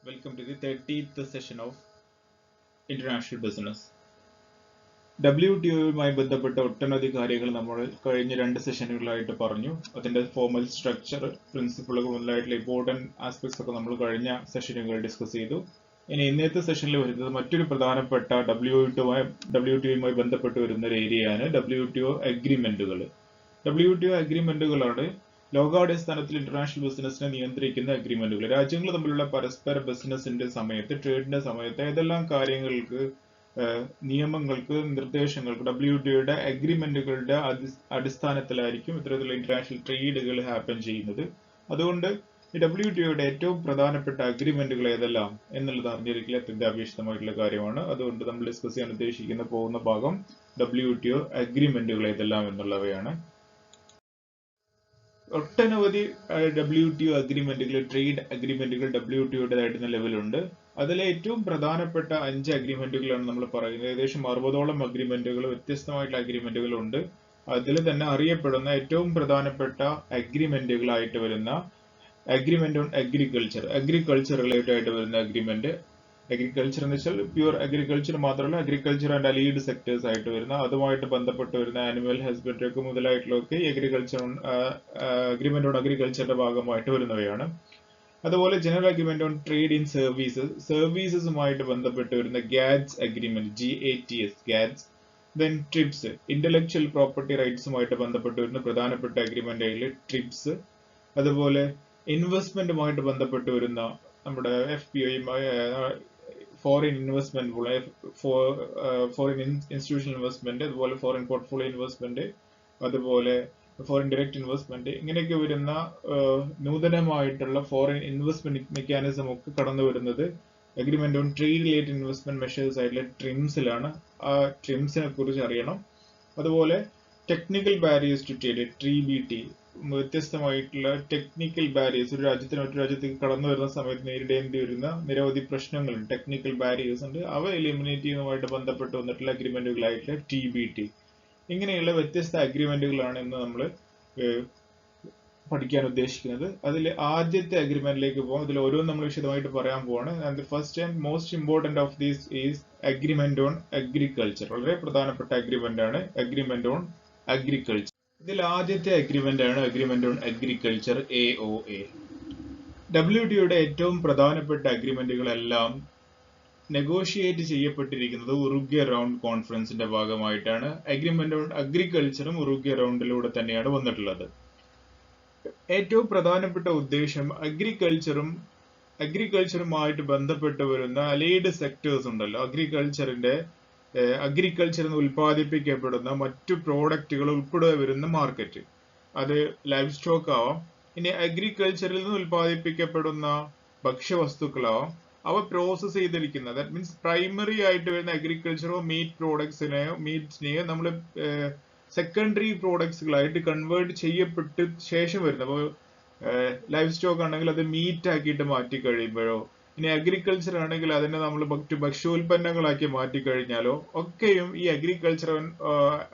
Welcome to the 30th session of International Business. WTOയുമായി ബന്ധപ്പെട്ട ഒട്ടനവധി കാര്യങ്ങൾ നമ്മൾ കഴിഞ്ഞ 2 സെഷനുകളായിട്ട് പറഞ്ഞു. അതിന്റെ ഫോർമൽ സ്ട്രക്ചർ, പ്രിൻസിപ്പിളുകൾ മുതലായിട്ടുള്ള ഇമ്പോർട്ടന്റ് ആസ്പെക്ട്സ് ഒക്കെ നമ്മൾ കഴിഞ്ഞ സെഷനുകളിൽ ഡിസ്കസ് ചെയ്തു. ഇനി ഇന്നത്തെ സെഷനിൽ വരുന്നത് മറ്റൊരു പ്രധാനപ്പെട്ട WTOയുമായി ബന്ധപ്പെട്ട് വരുന്ന ഒരു ഏരിയയാണ് WTO അഗ്രിമെന്റുകൾ. WTO അഗ്രിമെന്റുകളാണ് ലോകാടിസ്ഥാനത്തിൽ ഇന്റർനാഷണൽ ബിസിനസിനെ നിയന്ത്രിക്കുന്ന അഗ്രിമെന്റുകൾ. രാജ്യങ്ങൾ തമ്മിലുള്ള പരസ്പര ബിസിനസിന്റെ സമയത്ത്, ട്രേഡിന്റെ സമയത്ത് ഏതെല്ലാം കാര്യങ്ങൾക്ക്, നിയമങ്ങൾക്ക്, നിർദ്ദേശങ്ങൾക്ക് WTOയുടെ അഗ്രിമെന്റുകളുടെ അടിസ്ഥാനത്തിലായിരിക്കും ഇത്തരത്തിലുള്ള ഇന്റർനാഷണൽ ട്രേഡുകൾ ഹാപ്പൻ ചെയ്യുന്നത്. അതുകൊണ്ട് ഈ WTOയുടെ ഏറ്റവും പ്രധാനപ്പെട്ട അഗ്രിമെന്റുകൾ ഏതെല്ലാം എന്നുള്ളത് അറിഞ്ഞിരിക്കൽ അത്യന്താപേക്ഷിതമായിട്ടുള്ള കാര്യമാണ്. അതുകൊണ്ട് നമ്മൾ ഡിസ്കസ് ചെയ്യാൻ ഉദ്ദേശിക്കുന്ന പോകുന്ന ഭാഗം WTO അഗ്രിമെന്റുകൾ ഏതെല്ലാം എന്നുള്ളവയാണ്. ഒട്ടനവധി WTO അഗ്രിമെന്റുകൾ, ട്രേഡ് അഗ്രിമെന്റുകൾ WTOയുടേതായിട്ടുള്ള ലെവലുണ്ട്. അതിലെ ഏറ്റവും പ്രധാനപ്പെട്ട 5 അഗ്രിമെന്റുകളാണ് നമ്മൾ പറയുന്നത്. ഏകദേശം 60ഓളം അഗ്രിമെന്റുകൾ, വ്യത്യസ്തമായിട്ടുള്ള അഗ്രിമെന്റുകൾ ഉണ്ട്. അതിൽ തന്നെ അറിയപ്പെടുന്ന ഏറ്റവും പ്രധാനപ്പെട്ട അഗ്രിമെന്റുകളായിട്ട് വരുന്ന അഗ്രിമെന്റ് ഓൺ അഗ്രികൾച്ചർ റിലേറ്റഡ് ആയിട്ട് വരുന്ന അഗ്രിമെന്റ്. അഗ്രികൾച്ചർ എന്ന് വെച്ചാൽ പ്യൂർ അഗ്രികൾച്ചർ മാത്രമല്ല, അഗ്രികൾച്ചർ ആൻഡ് അലീഡ് സെക്ടേഴ്സ് ആയിട്ട് വരുന്ന, അതുമായിട്ട് ബന്ധപ്പെട്ട് വരുന്ന ആനിമൽ ഹസ്ബൻഡറി ഒക്കെ മുതലായിട്ടുള്ളതൊക്കെ അഗ്രിമെന്റ് ഓൺ അഗ്രികൾച്ചറിന്റെ ഭാഗമായിട്ട് വരുന്നവയാണ്. അതുപോലെ general agreement on trade in സർവീസസുമായിട്ട് ബന്ധപ്പെട്ട് വരുന്ന GATS agreement, GATS. Then TRIPS, intellectual property റൈറ്റ്സുമായിട്ട് ബന്ധപ്പെട്ട് വരുന്ന പ്രധാനപ്പെട്ട അഗ്രിമെന്റ് ആയിട്ടുള്ള ട്രിപ്സ്. അതുപോലെ ഇൻവെസ്റ്റ്മെന്റുമായിട്ട് ബന്ധപ്പെട്ട് വരുന്ന നമ്മുടെ FPI, foreign investment, foreign institutional investment, അതുപോലെ ഫോറിൻ പോർട്ട്ഫോളിയോ ഇൻവെസ്റ്റ്മെന്റ്, അതുപോലെ ഫോറിൻ ഡയറക്റ്റ് ഇൻവെസ്റ്റ്മെന്റ്, ഇങ്ങനെയൊക്കെ വരുന്ന നൂതനമായിട്ടുള്ള ഫോറിൻ ഇൻവെസ്റ്റ്മെന്റ് മെക്കാനിസം ഒക്കെ കടന്നു വരുന്നത് agreement on trade related investment measures ആയിട്ടുള്ള ട്രിംസിലാണ്. ആ ട്രിംസിനെ കുറിച്ച് അറിയണം. അതുപോലെ technical barriers to trade, TBT, വ്യത്യസ്തമായിട്ടുള്ള ടെക്നിക്കൽ ബാരിയേഴ്സ്, ഒരു രാജ്യത്തിന് മറ്റു രാജ്യത്തേക്ക് കടന്നു വരുന്ന സമയത്ത് നേരിടേണ്ടി വരുന്ന നിരവധി പ്രശ്നങ്ങളുണ്ട്, ടെക്നിക്കൽ ബാരിയേഴ്സ് ഉണ്ട്. അവ എലിമിനേറ്റ് ചെയ്യുന്നതുമായിട്ട് ബന്ധപ്പെട്ട് വന്നിട്ടുള്ള അഗ്രിമെന്റുകളായിട്ടുള്ള TBT. ഇങ്ങനെയുള്ള വ്യത്യസ്ത അഗ്രിമെന്റുകളാണ് ഇന്ന് നമ്മൾ പഠിക്കാൻ ഉദ്ദേശിക്കുന്നത്. അതിൽ ആദ്യത്തെ അഗ്രിമെന്റിലേക്ക് പോകാം. ഇതിൽ ഓരോന്നും നമ്മൾ വിശദമായിട്ട് പറയാൻ പോവാണ്. And the first and most important of these is agreement on agriculture. വളരെ പ്രധാനപ്പെട്ട അഗ്രിമെന്റ് ആണ് അഗ്രിമെന്റ് ഓൺ അഗ്രികൾച്ചർ. ഇതിൽ ആദ്യത്തെ അഗ്രിമെന്റ് ആണ് അഗ്രിമെന്റ് ഓൺ അഗ്രികൾച്ചർ, AOA. WTOയുടെ ഏറ്റവും പ്രധാനപ്പെട്ട അഗ്രിമെന്റുകളെല്ലാം നെഗോഷിയേറ്റ് ചെയ്യപ്പെട്ടിരിക്കുന്നത് ഉറുഗ്വേ റൗണ്ട് കോൺഫറൻസിന്റെ ഭാഗമായിട്ടാണ്. അഗ്രിമെന്റ് ഓൺ അഗ്രികൾച്ചറും ഉറുഗ്വേ റൗണ്ടിലൂടെ തന്നെയാണ് വന്നിട്ടുള്ളത്. ഏറ്റവും പ്രധാനപ്പെട്ട ഉദ്ദേശം അഗ്രികൾച്ചറുമായിട്ട് ബന്ധപ്പെട്ട് വരുന്ന അലൈഡ് സെക്ടേഴ്സ് ഉണ്ടല്ലോ, അഗ്രികൾച്ചറിൽ നിന്ന് ഉൽപ്പാദിപ്പിക്കപ്പെടുന്ന മറ്റു പ്രോഡക്റ്റുകൾ ഉൾപ്പെടെ വരുന്ന മാർക്കറ്റ്, അത് ലൈവ് സ്റ്റോക്ക് ആവാം, ഇനി അഗ്രികൾച്ചറിൽ നിന്ന് ഉൽപ്പാദിപ്പിക്കപ്പെടുന്ന ഭക്ഷ്യവസ്തുക്കളാവാം, അവ പ്രോസസ് ചെയ്തിരിക്കുന്ന, ദാറ്റ് മീൻസ് പ്രൈമറി ആയിട്ട് വരുന്ന അഗ്രികൾച്ചറോ മീറ്റ്സിനെയോ നമ്മൾ സെക്കൻഡറി പ്രോഡക്ട്സുകളായിട്ട് കൺവേർട്ട് ചെയ്യപ്പെട്ട് ശേഷം വരുന്നത്. അപ്പോൾ ലൈവ് സ്റ്റോക്ക് ആണെങ്കിൽ അത് മീറ്റ് ആക്കിയിട്ട് മാറ്റി കഴിയുമ്പോഴോ, ഇനി അഗ്രികൾച്ചർ ആണെങ്കിൽ അതിനെ നമ്മൾ മറ്റു ഭക്ഷ്യോൽപ്പന്നങ്ങളാക്കി മാറ്റിക്കഴിഞ്ഞാലോ ഒക്കെയും ഈ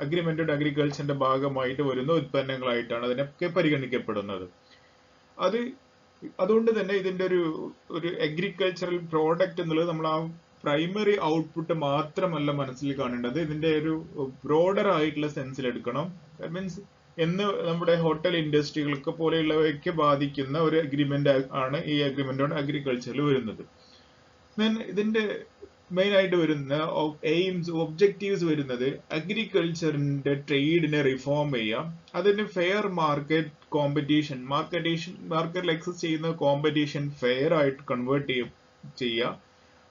അഗ്രിമെന്റഡ് അഗ്രികൾച്ചറിന്റെ ഭാഗമായിട്ട് വരുന്ന ഉൽപ്പന്നങ്ങളായിട്ടാണ് അതിനൊക്കെ പരിഗണിക്കപ്പെടുന്നത്. അതുകൊണ്ട് തന്നെ ഇതിന്റെ ഒരു അഗ്രികൾച്ചറൽ പ്രോഡക്റ്റ് എന്നുള്ളത് നമ്മൾ ആ പ്രൈമറി ഔട്ട്പുട്ട് മാത്രമല്ല മനസ്സിൽ കാണേണ്ടത്, ഇതിന്റെ ഒരു ബ്രോഡർ ആയിട്ടുള്ള സെൻസിൽ എടുക്കണം. ദാറ്റ് മീൻസ് നമ്മുടെ ഹോട്ടൽ ഇൻഡസ്ട്രികൾക്ക് പോലെയുള്ളവയൊക്കെ ബാധിക്കുന്ന ഒരു അഗ്രിമെന്റ് ആണ് ഈ അഗ്രിമെന്റ് ഓൺ അഗ്രികൾച്ചറിൽ വരുന്നത്. ഇതിന്റെ മെയിൻ ആയിട്ട് വരുന്ന ഒബ്ജക്റ്റീവ്സ് വരുന്നത് അഗ്രികൾച്ചറിന്റെ ട്രേഡിനെ റിഫോം ചെയ്യാം, അതിന് ഫെയർ മാർക്കറ്റിൽ എക്സിസ്റ്റ് ചെയ്യുന്ന കോമ്പറ്റീഷൻ ഫെയർ ആയിട്ട് കൺവേർട്ട് ചെയ്യുക,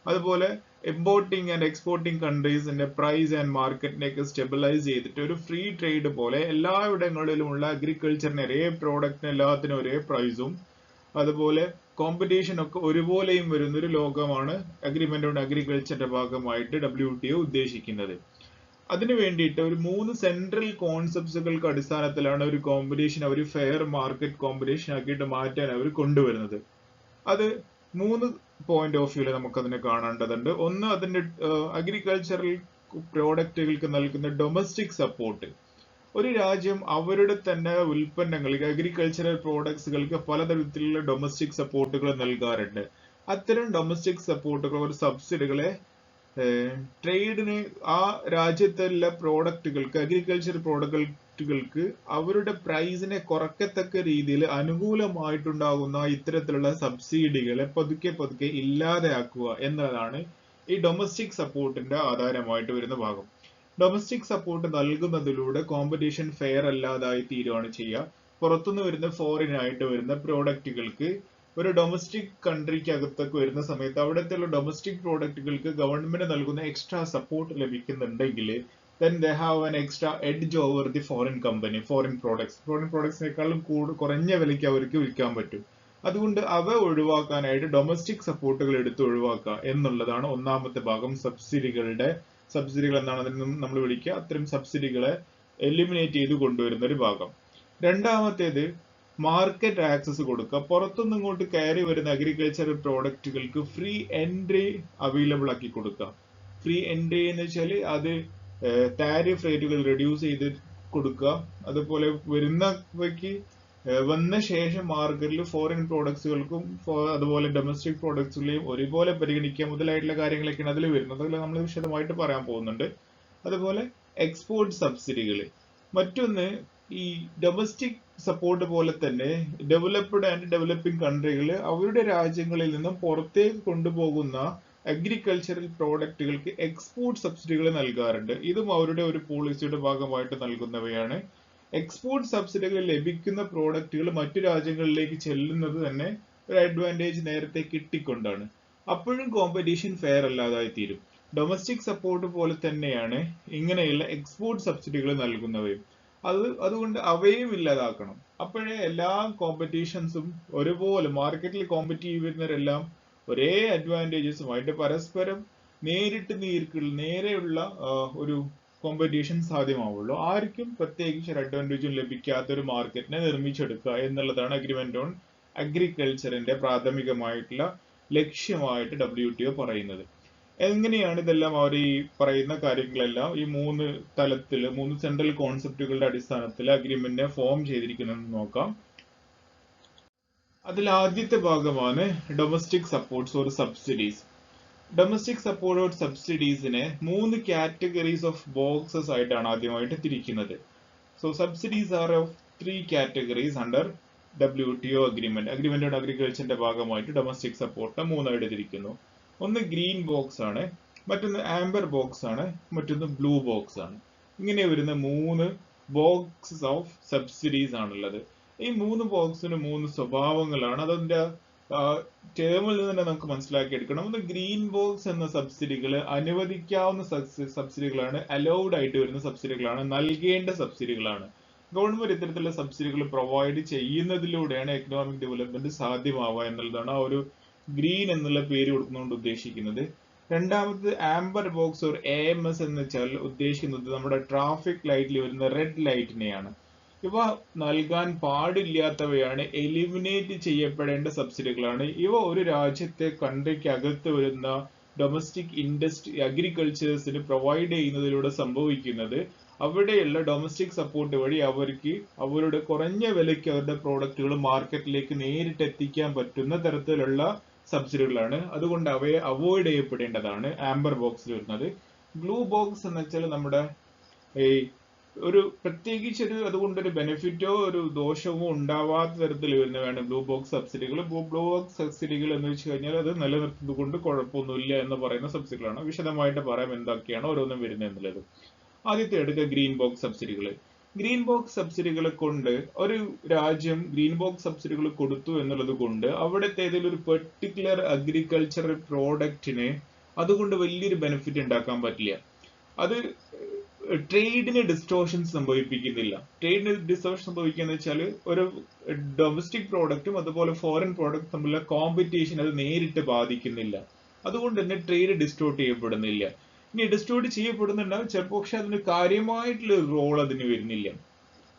അതുപോലെ ഇമ്പോർട്ടിംഗ് ആൻഡ് എക്സ്പോർട്ടിംഗ് കൺട്രീസിന്റെ പ്രൈസ് ആൻഡ് മാർക്കറ്റിനെയൊക്കെ സ്റ്റെബിലൈസ് ചെയ്തിട്ട് ഒരു ഫ്രീ ട്രേഡ് പോലെ എല്ലായിടങ്ങളിലുമുള്ള അഗ്രികൾച്ചറിന് ഒരേ പ്രോഡക്റ്റിന് എല്ലാത്തിനും ഒരേ പ്രൈസും, അതുപോലെ കോമ്പറ്റീഷൻ ഒക്കെ ഒരുപോലെയും വരുന്ന ഒരു ലോകമാണ് അഗ്രിമെന്റ് ഓൺ അഗ്രികൾച്ചറിന്റെ ഭാഗമായിട്ട് WTO ഉദ്ദേശിക്കുന്നത്. അതിനു വേണ്ടിയിട്ട് ഒരു 3 സെൻട്രൽ കോൺസെപ്റ്റുകൾക്ക് അടിസ്ഥാനത്തിലാണ് ഒരു കോമ്പറ്റീഷൻ അവർ ഫെയർ മാർക്കറ്റ് കോമ്പറ്റീഷൻ ആക്കിയിട്ട് മാറ്റാൻ അവർ കൊണ്ടുവരുന്നത്. അത് 3 പോയിന്റ് ഓഫ് വ്യൂല് നമുക്ക് അതിനെ കാണേണ്ടതുണ്ട്. ഒന്ന്, അതിന്റെ അഗ്രികൾച്ചറൽ പ്രോഡക്റ്റുകൾക്ക് നൽകുന്ന ഡൊമസ്റ്റിക് സപ്പോർട്ട്. ഒരു രാജ്യം അവരുടെ തന്നെ ഉൽപ്പന്നങ്ങൾക്ക്, അഗ്രികൾച്ചറൽ പ്രോഡക്ട്സുകൾക്ക് പലതരത്തിലുള്ള ഡൊമസ്റ്റിക് സപ്പോർട്ടുകൾ നൽകാറുണ്ട്. അത്തരം ഡൊമസ്റ്റിക് സപ്പോർട്ടുകൾ ഒരു സബ്സിഡികളെ ട്രേഡിന് ആ രാജ്യത്തുള്ള പ്രോഡക്റ്റുകൾക്ക് അഗ്രികൾച്ചർ പ്രോഡക്റ്റുകൾക്ക് അവരുടെ പ്രൈസിനെ കുറയ്ക്കത്തക്ക രീതിയിൽ അനുകൂലമായിട്ടുണ്ടാകുന്ന ഇത്തരത്തിലുള്ള സബ്സിഡികളെ പതുക്കെ പതുക്കെ ഇല്ലാതെയാക്കുക എന്നതാണ് ഈ ഡൊമസ്റ്റിക് സപ്പോർട്ടിന്റെ ആധാരമായിട്ട് വരുന്ന ഭാഗം. ഡൊമസ്റ്റിക് സപ്പോർട്ട് നൽകുന്നതിലൂടെ കോമ്പറ്റീഷൻ ഫെയർ അല്ലാതായി തീരുകയാണ് ചെയ്യുക. പുറത്തുനിന്ന് വരുന്ന ഫോറിൻ ആയിട്ട് വരുന്ന പ്രോഡക്റ്റുകൾക്ക് ഒരു ഡൊമസ്റ്റിക് കൺട്രിക്ക് അകത്തൊക്കെ വരുന്ന സമയത്ത് അവിടുത്തെ ഡൊമസ്റ്റിക് പ്രോഡക്റ്റുകൾക്ക് ഗവൺമെന്റ് നൽകുന്ന എക്സ്ട്രാ സപ്പോർട്ട് ലഭിക്കുന്നുണ്ടെങ്കിൽ then they have an extra edge over the foreign company, foreign പ്രോഡക്ട്സിനേക്കാളും കുറഞ്ഞ വിലയ്ക്ക് അവർക്ക് വിൽക്കാൻ പറ്റും. അതുകൊണ്ട് അവ ഒഴിവാക്കാനായിട്ട് ഡൊമസ്റ്റിക് സപ്പോർട്ടുകൾ എടുത്ത് ഒഴിവാക്കുക എന്നുള്ളതാണ് ഒന്നാമത്തെ ഭാഗം. സബ്സിഡികൾ എന്നാണ് അതിന് നമ്മൾ വിളിക്കുക. അത്തരം സബ്സിഡികളെ എലിമിനേറ്റ് ചെയ്ത് കൊണ്ടുവരുന്ന ഒരു ഭാഗം. രണ്ടാമത്തേത് മാർക്കറ്റ് ആക്സസ് കൊടുക്കുക. പുറത്തുനിന്ന് ഇങ്ങോട്ട് കയറി വരുന്ന അഗ്രികൾച്ചറൽ പ്രോഡക്റ്റുകൾക്ക് ഫ്രീ എൻട്രി അവൈലബിൾ ആക്കി കൊടുക്കുക. ഫ്രീ എൻട്രി എന്ന് വെച്ചാൽ അത് ടാരിഫ് റേറ്റുകൾ റെഡ്യൂസ് ചെയ്ത് കൊടുക്കുക. അതുപോലെ വരുന്നവയ്ക്ക് വന്ന ശേഷം മാർക്കറ്റിൽ ഫോറിൻ പ്രോഡക്ട്സുകൾക്കും അതുപോലെ ഡൊമസ്റ്റിക് പ്രോഡക്ട്സുകളെയും ഒരുപോലെ പരിഗണിക്കുക മുതലായിട്ടുള്ള കാര്യങ്ങളൊക്കെയാണ് അതിൽ വരുന്നത്. അതിൽ നമ്മൾ വിശദമായിട്ട് പറയാൻ പോകുന്നുണ്ട്. അതുപോലെ എക്സ്പോർട്ട് സബ്സിഡികൾ. മറ്റൊന്ന് ഈ ഡൊമസ്റ്റിക് സപ്പോർട്ട് പോലെ തന്നെ ഡെവലപ്ഡ് ആൻഡ് ഡെവലപ്പിംഗ് കൺട്രികൾ അവരുടെ രാജ്യങ്ങളിൽ നിന്നും പുറത്തേക്ക് കൊണ്ടുപോകുന്ന അഗ്രികൾച്ചറൽ പ്രോഡക്റ്റുകൾക്ക് എക്സ്പോർട്ട് സബ്സിഡികൾ നൽകാറുണ്ട്. ഇതും അവരുടെ ഒരു പോളിസിയുടെ ഭാഗമായിട്ട് നൽകുന്നവയാണ്. എക്സ്പോർട്ട് സബ്സിഡികൾ ലഭിക്കുന്ന പ്രോഡക്റ്റുകൾ മറ്റു രാജ്യങ്ങളിലേക്ക് ചെല്ലുന്നത് തന്നെ ഒരു അഡ്വാൻറ്റേജ് നേരത്തെ കിട്ടിക്കൊണ്ടാണ്. അപ്പോഴും കോമ്പറ്റീഷൻ ഫെയർ അല്ലാതായി തീരും. ഡൊമസ്റ്റിക് സപ്പോർട്ട് പോലെ തന്നെയാണ് ഇങ്ങനെയുള്ള എക്സ്പോർട്ട് സബ്സിഡികൾ നൽകുന്നവയും. അതുകൊണ്ട് അവയും ഇല്ലാതാക്കണം. അപ്പോഴേ എല്ലാ കോമ്പറ്റീഷൻസും ഒരുപോലെ മാർക്കറ്റിൽ കോമ്പറ്റ് ചെയ്യുന്നവരെല്ലാം ഒരേ അഡ്വാൻറ്റേജസുമായിട്ട് പരസ്പരം നേരെയുള്ള ഒരു കോമ്പറ്റീഷൻ സാധ്യമാവുള്ളൂ. ആർക്കും പ്രത്യേകിച്ച് ഒരു അഡ്വാൻറ്റേജും ലഭിക്കാത്ത ഒരു മാർക്കറ്റിനെ നിർമ്മിച്ചെടുക്കുക എന്നുള്ളതാണ് അഗ്രിമെന്റ് ഓൺ അഗ്രികൾച്ചറിന്റെ പ്രാഥമികമായിട്ടുള്ള ലക്ഷ്യമായിട്ട് WTO പറയുന്നത്. എങ്ങനെയാണ് ഇതെല്ലാം അവർ ഈ പറയുന്ന കാര്യങ്ങളെല്ലാം ഈ മൂന്ന് സെൻട്രൽ കോൺസെപ്റ്റുകളുടെ അടിസ്ഥാനത്തിൽ അഗ്രിമെന്റിനെ ഫോം ചെയ്തിരിക്കുന്നതെന്ന് നോക്കാം. അതിൽ ആദ്യത്തെ ഭാഗമാണ് domestic supports or subsidies. Domestic support or സബ്സിഡീസിനെ 3 കാറ്റഗറീസ് ഓഫ് ബോക്സസ് ആയിട്ടാണ് ആദ്യമായിട്ട് തിരിക്കുന്നത്. So subsidies are of 3 categories under WTO agreement on അഗ്രികൾച്ചറിന്റെ ഭാഗമായിട്ട് ഡൊമസ്റ്റിക് സപ്പോർട്ട് 3 ആയിട്ട് തിരിക്കുന്നു. ഒന്ന് ഗ്രീൻ ബോക്സ് ആണ്, മറ്റൊന്ന് ആംബർ ബോക്സ് ആണ്, മറ്റൊന്ന് ബ്ലൂ ബോക്സ് ആണ്. ഇങ്ങനെ വരുന്ന 3 ബോക്സസ് ഓഫ് സബ്സിഡീസ് ആണുള്ളത്. ഈ 3 ബോക്സിന് 3 സ്വഭാവങ്ങളാണ്. അതിന്റെ ടേമിൽ നിന്ന് തന്നെ നമുക്ക് മനസ്സിലാക്കിയെടുക്കണം. ഒന്ന് ഗ്രീൻ ബോക്സ് എന്ന സബ്സിഡികൾ അനുവദിക്കാവുന്ന സബ്സിഡികളാണ്, അലൗഡ് ആയിട്ട് വരുന്ന സബ്സിഡികളാണ്, നൽകേണ്ട സബ്സിഡികളാണ്. ഗവൺമെന്റ് ഇത്തരത്തിലുള്ള സബ്സിഡികൾ പ്രൊവൈഡ് ചെയ്യുന്നതിലൂടെയാണ് എക്കണോമിക് ഡെവലപ്മെന്റ് സാധ്യമാവുക എന്നുള്ളതാണ് ആ ഒരു ഗ്രീൻ എന്നുള്ള പേര് കൊടുക്കുന്നതുകൊണ്ട് ഉദ്ദേശിക്കുന്നത്. രണ്ടാമത് ആംബർ ബോക്സ് ഓർ AMS എന്ന് വെച്ചാൽ ഉദ്ദേശിക്കുന്നത് നമ്മുടെ ട്രാഫിക് ലൈറ്റിൽ വരുന്ന റെഡ് ലൈറ്റിനെയാണ്. ഇവ നൽകാൻ പാടില്ലാത്തവയാണ്, എലിമിനേറ്റ് ചെയ്യപ്പെടേണ്ട സബ്സിഡികളാണ്. ഇവ ഒരു രാജ്യത്തെ കൺട്രിക്ക് അകത്ത് വരുന്ന ഡൊമസ്റ്റിക് അഗ്രികൾച്ചേഴ്സിന് പ്രൊവൈഡ് ചെയ്യുന്നതിലൂടെ സംഭവിക്കുന്നത് അവിടെയുള്ള ഡൊമസ്റ്റിക് സപ്പോർട്ട് വഴി അവർക്ക് അവരുടെ കുറഞ്ഞ വിലയ്ക്ക് അവരുടെ പ്രോഡക്റ്റുകൾ മാർക്കറ്റിലേക്ക് നേരിട്ട് എത്തിക്കാൻ പറ്റുന്ന തരത്തിലുള്ള സബ്സിഡികളാണ്. അതുകൊണ്ട് അവയെ അവോയ്ഡ് ചെയ്യപ്പെടേണ്ടതാണ് ആംബർ ബോക്സിൽ വരുന്നത്. ബ്ലൂ ബോക്സ് എന്ന് വെച്ചാൽ നമ്മുടെ ഒരു പ്രത്യേകിച്ച് അതുകൊണ്ടൊരു ബെനിഫിറ്റോ ഒരു ദോഷമോ ഉണ്ടാവാത്ത തരത്തിൽ വരുന്നതാണ് ബ്ലൂ ബോക്സ് സബ്സിഡികൾ. ബ്ലൂ ബോക്സ് സബ്സിഡികൾ എന്ന് വെച്ച് കഴിഞ്ഞാൽ അത് നിലനിർത്തുന്നത് കൊണ്ട് കുഴപ്പമൊന്നുമില്ല എന്ന് പറയുന്ന സബ്സിഡികളാണ്. വിശദമായിട്ട് പറയാം എന്തൊക്കെയാണ് ഓരോന്നും വരുന്നത് എന്നുള്ളത്. ആദ്യത്തെ എടുക്കുക ഗ്രീൻ ബോക്സ് സബ്സിഡികൾ. ഗ്രീൻ ബോക്സ് സബ്സിഡികളെ കൊണ്ട് ഒരു രാജ്യം ഗ്രീൻ ബോക്സ് സബ്സിഡികൾ കൊടുത്തു എന്നുള്ളത് കൊണ്ട് അവിടുത്തെ ഏതെങ്കിലും ഒരു പെർട്ടിക്കുലർ അഗ്രികൾച്ചറൽ പ്രോഡക്റ്റിന് അതുകൊണ്ട് വലിയൊരു ബെനിഫിറ്റ് ഉണ്ടാക്കാൻ പറ്റില്ല. അത് ട്രേഡിന് ഡിസ്റ്റോർഷൻസ് സംഭവിപ്പിക്കുന്നില്ല. ട്രേഡിന് ഡിസ്റ്റോർഷൻ സംഭവിക്കുക വെച്ചാൽ ഒരു ഡൊമസ്റ്റിക് പ്രോഡക്റ്റും അതുപോലെ ഫോറിൻ പ്രോഡക്റ്റും തമ്മിലുള്ള കോമ്പറ്റീഷൻ അത് നേരിട്ട് ബാധിക്കുന്നില്ല. അതുകൊണ്ട് തന്നെ ട്രേഡ് ഡിസ്റ്റോർട്ട് ചെയ്യപ്പെടുന്നില്ല. ഇനി ഡിസ്റ്റോർട്ട് ചെയ്യപ്പെടുന്നുണ്ടാവും ചിലപ്പോൾ, പക്ഷെ അതിന് കാര്യമായിട്ടുള്ള റോൾ അതിന് വരുന്നില്ല.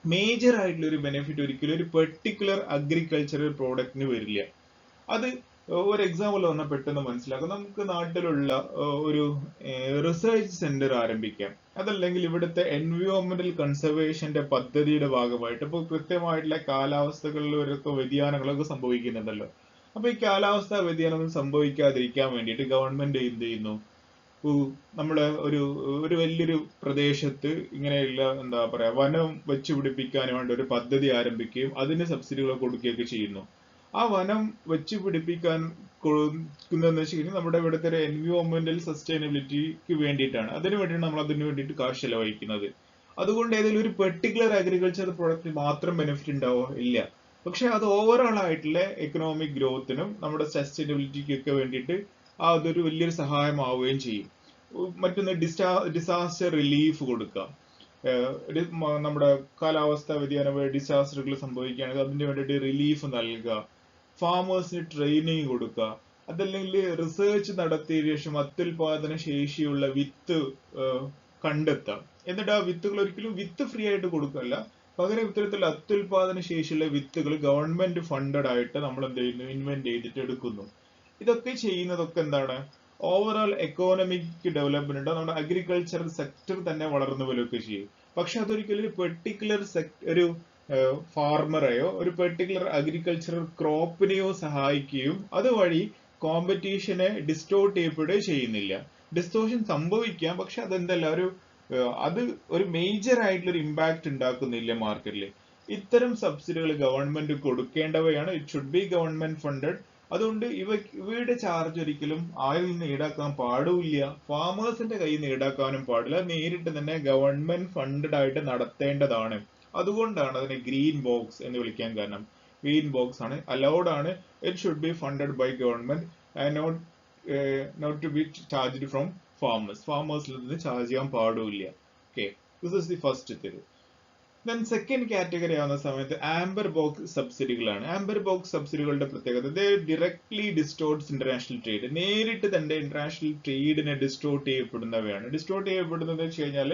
മേജർ ആയിട്ടുള്ള ഒരു ബെനിഫിറ്റ് ഒരിക്കലും ഒരു പെർട്ടിക്കുലർ അഗ്രികൾച്ചറൽ പ്രോഡക്റ്റിന് വരില്ല. അത് ഒരു എക്സാമ്പിൾ വന്നാൽ പെട്ടെന്ന് മനസ്സിലാക്കാം. നമുക്ക് നാട്ടിലുള്ള ഒരു റിസർച്ച് സെന്റർ ആരംഭിക്കാം. അതല്ലെങ്കിൽ ഇവിടുത്തെ എൻവയോൺമെന്റൽ കൺസർവേഷന്റെ പദ്ധതിയുടെ ഭാഗമായിട്ട് ഇപ്പോൾ കൃത്യമായിട്ടുള്ള കാലാവസ്ഥകളിൽ വ്യതിയാനങ്ങളൊക്കെ സംഭവിക്കുന്നുണ്ടല്ലോ. അപ്പൊ ഈ കാലാവസ്ഥാ വ്യതിയാനം സംഭവിക്കാതിരിക്കാൻ വേണ്ടിയിട്ട് ഗവൺമെന്റ് എന്ത് ചെയ്യുന്നു? നമ്മള് ഒരു വലിയൊരു പ്രദേശത്ത് ഇങ്ങനെയുള്ള എന്താ പറയാ വനം വെച്ച് പിടിപ്പിക്കാൻ വേണ്ടി ഒരു പദ്ധതി ആരംഭിക്കുകയും അതിന് സബ്സിഡികൾ കൊടുക്കുകയൊക്കെ ചെയ്യുന്നു. ആ വനം വെച്ച് പിടിപ്പിക്കാൻ കൊടുക്കുന്നതെന്ന് വെച്ച് കഴിഞ്ഞാൽ നമ്മുടെ ഇവിടുത്തെ ഒരു എൻവിയോൺമെന്റൽ സസ്റ്റൈനബിലിറ്റിക്ക് വേണ്ടിയിട്ടാണ്. അതിനു വേണ്ടിയാണ് നമ്മൾ അതിനു വേണ്ടിയിട്ട് കാശ് ചെലവഴിക്കുന്നത്. അതുകൊണ്ട് ഏതെങ്കിലും ഒരു പെർട്ടിക്കുലർ അഗ്രികൾച്ചർ പ്രോഡക്റ്റ് മാത്രം ബെനിഫിറ്റ് ഉണ്ടാവോ? ഇല്ല. പക്ഷെ അത് ഓവറോൾ ആയിട്ടുള്ള എക്കണോമിക് ഗ്രോത്തിനും നമ്മുടെ സസ്റ്റൈനബിലിറ്റിക്കും ഒക്കെ വേണ്ടിയിട്ട് അതൊരു വലിയൊരു സഹായമാവുകയും ചെയ്യും. മറ്റൊന്ന് ഡിസാസ്റ്റർ റിലീഫ് കൊടുക്കുക. നമ്മുടെ കാലാവസ്ഥാ വ്യതിയാനം ഡിസാസ്റ്ററുകൾ സംഭവിക്കുകയാണെങ്കിൽ അതിന് വേണ്ടിയിട്ട് റിലീഫ് നൽകുക, ഫാമേഴ്സിന് ട്രെയിനിങ് കൊടുക്കുക, അതല്ലെങ്കിൽ റിസർച്ച് നടത്തിയ ശേഷം അത്യുൽപാദന ശേഷിയുള്ള വിത്ത് കണ്ടെത്താം. എന്നിട്ട് ആ വിത്തുകൾ ഒരിക്കലും വിത്ത് ഫ്രീ ആയിട്ട് കൊടുക്കല്ല, പകരം ഇത്തരത്തിൽ അത്യുൽപാദന ശേഷിയുള്ള വിത്തുകൾ ഗവൺമെന്റ് ഫണ്ടഡ് ആയിട്ട് നമ്മൾ എന്ത് ചെയ്യുന്നു? ഇൻവെന്റ് ചെയ്തിട്ട് എടുക്കുന്നു. ഇതൊക്കെ ചെയ്യുന്നതൊക്കെ എന്താണ്? ഓവറോൾ എക്കോണമിക് ഡെവലപ്മെന്റ്, നമ്മുടെ അഗ്രികൾച്ചറൽ സെക്ടർ തന്നെ വളർന്നു വരികയൊക്കെ ചെയ്യും. പക്ഷെ അതൊരിക്കലും ഒരു പെർട്ടിക്കുലർ ഒരു ഫാർമറെയോ ഒരു പെർട്ടിക്കുലർ അഗ്രികൾച്ചറൽ ക്രോപ്പിനെയോ സഹായിക്കുകയും അതുവഴി കോമ്പറ്റീഷനെ ഡിസ്റ്റോർട്ട് ചെയ്യപ്പെടുകയോ ചെയ്യുന്നില്ല. ഡിസ്റ്റോർഷൻ സംഭവിക്കാം, പക്ഷെ അതെന്തല്ല അത് ഒരു മേജർ ആയിട്ടുള്ള ഒരു ഇമ്പാക്ട് ഉണ്ടാക്കുന്നില്ല മാർക്കറ്റിൽ. ഇത്തരം സബ്സിഡികൾ ഗവൺമെന്റ് കൊടുക്കേണ്ടവയാണ്. It should be government funded. അതുകൊണ്ട് ഇവയുടെ ചാർജ് ഒരിക്കലും ആരിൽ നിന്ന് ഈടാക്കാൻ പാടില്ല, ഫാമേഴ്സിന്റെ കയ്യിൽ നിന്ന് ഈടാക്കാനും പാടില്ല. നേരിട്ട് തന്നെ ഗവൺമെന്റ് ഫണ്ടഡ് ആയിട്ട് നടത്തേണ്ടതാണ്. അതുകൊണ്ടാണ് അതിനെ ഗ്രീൻ ബോക്സ് എന്ന് വിളിക്കാൻ കാരണം. ഗ്രീൻ ബോക്സ് ആണ്, അലൗഡ് ആണ്. It should be funded by government and not to be charged from farmers. ഫാമേഴ്സിൽ നിന്ന് ചാർജ് ചെയ്യാൻ പാടില്ല. Okay, this is the first thing. Then second category ആവുന്ന സമയത്ത് ആംബർ ബോക്സ് സബ്സിഡികളാണ്. ആംബർ ബോക്സ് സബ്സിഡികളുടെ പ്രത്യേകത ഡയറക്ട്ലി ഡിസ്റ്റോർട്ട്സ് ഇന്റർനാഷണൽ ട്രേഡ്. നേരിട്ട് തന്നെ ഇന്റർനാഷണൽ ട്രേഡിനെ ഡിസ്റ്റോർട്ട് ചെയ്യപ്പെടുന്നവയാണ്. ഡിസ്റ്റോർട്ട് ചെയ്യപ്പെടുന്നത് വെച്ച് കഴിഞ്ഞാൽ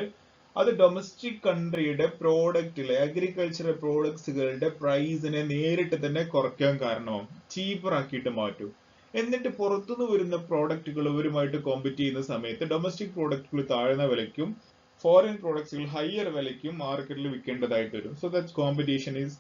അത് ഡൊമസ്റ്റിക് കൺട്രിയുടെ പ്രോഡക്റ്റിലെ അഗ്രികൾച്ചറൽ പ്രോഡക്ട്സുകളുടെ പ്രൈസിനെ നേരിട്ട് തന്നെ കുറയ്ക്കാൻ കാരണമാവും, ചീപ്പർ ആക്കിയിട്ട് മാറ്റും. എന്നിട്ട് പുറത്തുനിന്ന് വരുന്ന പ്രോഡക്റ്റുകൾ ഇവരുമായിട്ട് കോമ്പറ്റ് ചെയ്യുന്ന സമയത്ത് ഡൊമസ്റ്റിക് പ്രോഡക്റ്റുകൾ താഴ്ന്ന വിലയ്ക്കും ഫോറിൻ പ്രോഡക്ട്സുകൾ ഹയർ വിലയ്ക്കും മാർക്കറ്റിൽ വിൽക്കേണ്ടതായിട്ട് വരും. സോ ദാറ്റ് കോമ്പറ്റീഷൻ ഈസ്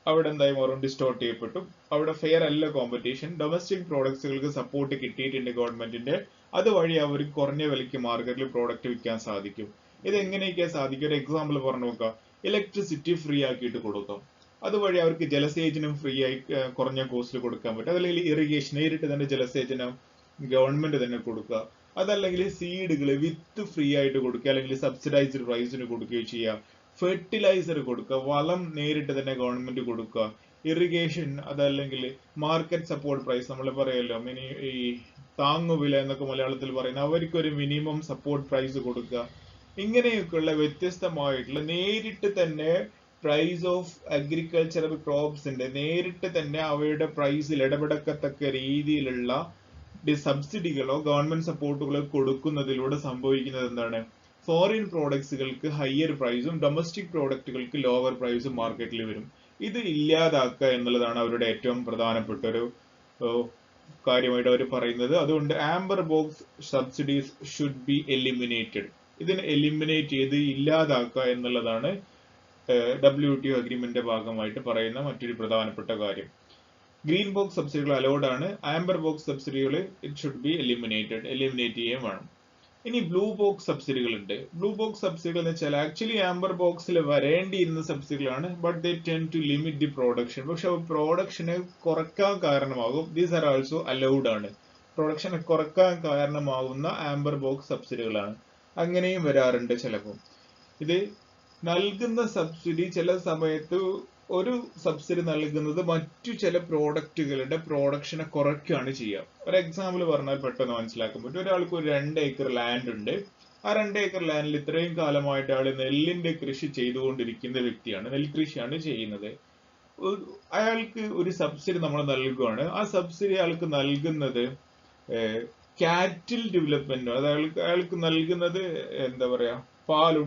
അവിടെ എന്തായി മാറും? ഡിസ്റ്റോർട്ട് ചെയ്യപ്പെട്ടു. അവിടെ ഫെയർ അല്ല കോമ്പറ്റീഷൻ. ഡൊമസ്റ്റിക് പ്രോഡക്ട്സുകൾക്ക് സപ്പോർട്ട് കിട്ടിയിട്ടുണ്ട് ഗവൺമെന്റിന്റെ, അതുവഴി അവർക്ക് കുറഞ്ഞ വിലയ്ക്ക് മാർക്കറ്റിൽ പ്രോഡക്റ്റ് വിൽക്കാൻ സാധിക്കും. ഇത് എങ്ങനെയൊക്കെ സാധിക്കും? ഒരു എക്സാമ്പിൾ പറഞ്ഞു നോക്കാം. ഇലക്ട്രിസിറ്റി ഫ്രീ ആക്കിയിട്ട് കൊടുക്കാം. അതുവഴി അവർക്ക് ജലസേചനം ഫ്രീ ആയി കുറഞ്ഞ കോസ്റ്റിൽ കൊടുക്കാൻ പറ്റും. അതല്ലെങ്കിൽ ഇറിഗേഷൻ നേരിട്ട് തന്നെ ജലസേചനം ഗവൺമെന്റ് തന്നെ കൊടുക്കുക. അതല്ലെങ്കിൽ സീഡുകൾ വിത്ത് ഫ്രീ ആയിട്ട് കൊടുക്കുക, അല്ലെങ്കിൽ സബ്സിഡൈസ്ഡ് പ്രൈസിന് കൊടുക്കുകയോ ചെയ്യുക. ഫെർട്ടിലൈസർ കൊടുക്കുക, വളം നേരിട്ട് തന്നെ ഗവൺമെന്റ് കൊടുക്കുക. ഇറിഗേഷൻ, അതല്ലെങ്കിൽ മാർക്കറ്റ് സപ്പോർട്ട് പ്രൈസ്, നമ്മൾ പറയല്ലോ ഈ താങ്ങുവില എന്നൊക്കെ മലയാളത്തിൽ പറയുന്ന, അവർക്കൊരു മിനിമം സപ്പോർട്ട് പ്രൈസ് കൊടുക്കുക. ഇങ്ങനെയൊക്കെയുള്ള വ്യത്യസ്തമായിട്ടുള്ള നേരിട്ട് തന്നെ പ്രൈസ് ഓഫ് അഗ്രികൾച്ചറൽ ക്രോപ്സിന്റെ നേരിട്ട് തന്നെ അവയുടെ പ്രൈസിൽ ഇടപെടക്കത്തക്ക രീതിയിലുള്ള സബ്സിഡികളോ ഗവൺമെന്റ് സപ്പോർട്ടുകളോ കൊടുക്കുന്നതിലൂടെ സംഭവിക്കുന്നത് എന്താണ്? ഫോറിൻ പ്രോഡക്ട്സുകൾക്ക് ഹയർ പ്രൈസും ഡൊമസ്റ്റിക് പ്രോഡക്റ്റുകൾക്ക് ലോവർ പ്രൈസും മാർക്കറ്റിൽ വരും. ഇത് ഇല്ലാതാക്കുക എന്നുള്ളതാണ് അവരുടെ ഏറ്റവും പ്രധാനപ്പെട്ട ഒരു കാര്യമായിട്ട് അവർ പറയുന്നത്. അതുകൊണ്ട് amber box subsidies should be eliminated. ഇതിനെ എലിമിനേറ്റ് ചെയ്ത് ഇല്ലാതാക്കുക എന്നുള്ളതാണ് WTO അഗ്രിമെന്റിന്റെ ഭാഗമായിട്ട് പറയുന്ന മറ്റൊരു പ്രധാനപ്പെട്ട കാര്യം. ഗ്രീൻ ബോക്സ് സബ്സിഡികൾ അലൗഡ് ആണ്. ആംബർ ബോക്സ് സബ്സിഡികൾ ഇറ്റ് ഷുഡ് ബി എലിമിനേറ്റ് ചെയ്യാൻ വേണം. ഇനി ബ്ലൂ ബോക്സ് സബ്സിഡികൾ ഉണ്ട്. ബ്ലൂ ബോക്സ് സബ്സിഡികൾ എന്ന് വെച്ചാൽ ആക്ച്വലി ആംബർ ബോക്സിൽ വരേണ്ടിയിരുന്ന സബ്സിഡികളാണ്, but they tend to limit the production. പക്ഷെ പ്രൊഡക്ഷനെ കുറക്കാൻ കാരണമാകും. ദീസ് ആർ ആൾസോ അലൗഡ് ആണ്. പ്രൊഡക്ഷനെ കുറക്കാൻ കാരണമാകുന്ന ആംബർ ബോക്സ് സബ്സിഡികളാണ്. അങ്ങനെയും വരാറുണ്ട് ചിലപ്പോൾ. ഇത് നൽകുന്ന സബ്സിഡി ചില സമയത്ത് ഒരു സബ്സിഡി നൽകുന്നത് മറ്റു ചില പ്രോഡക്റ്റുകളുടെ പ്രൊഡക്ഷനെ കുറയ്ക്കുകയാണ് ചെയ്യുക. ഒരു എക്സാമ്പിൾ പറഞ്ഞാൽ പെട്ടെന്ന് മനസ്സിലാക്കാൻ പറ്റും. ഒരാൾക്ക് ഒരു 2 ഏക്കർ ലാൻഡ് ഉണ്ട്. ആ 2 ഏക്കർ ലാൻഡിൽ ഇത്രയും കാലമായിട്ട് അയാൾ നെല്ലിന്റെ കൃഷി ചെയ്തുകൊണ്ടിരിക്കുന്ന വ്യക്തിയാണ്, നെൽകൃഷിയാണ് ചെയ്യുന്നത്. അയാൾക്ക് ഒരു സബ്സിഡി നമ്മൾ നൽകുകയാണ്. ആ സബ്സിഡി അയാൾക്ക് നൽകുന്നത് കാറ്റിൽ ഡെവലപ്മെന്റ്, അതായത് അയാൾക്ക് നൽകുന്നത് എന്താ പറയാ,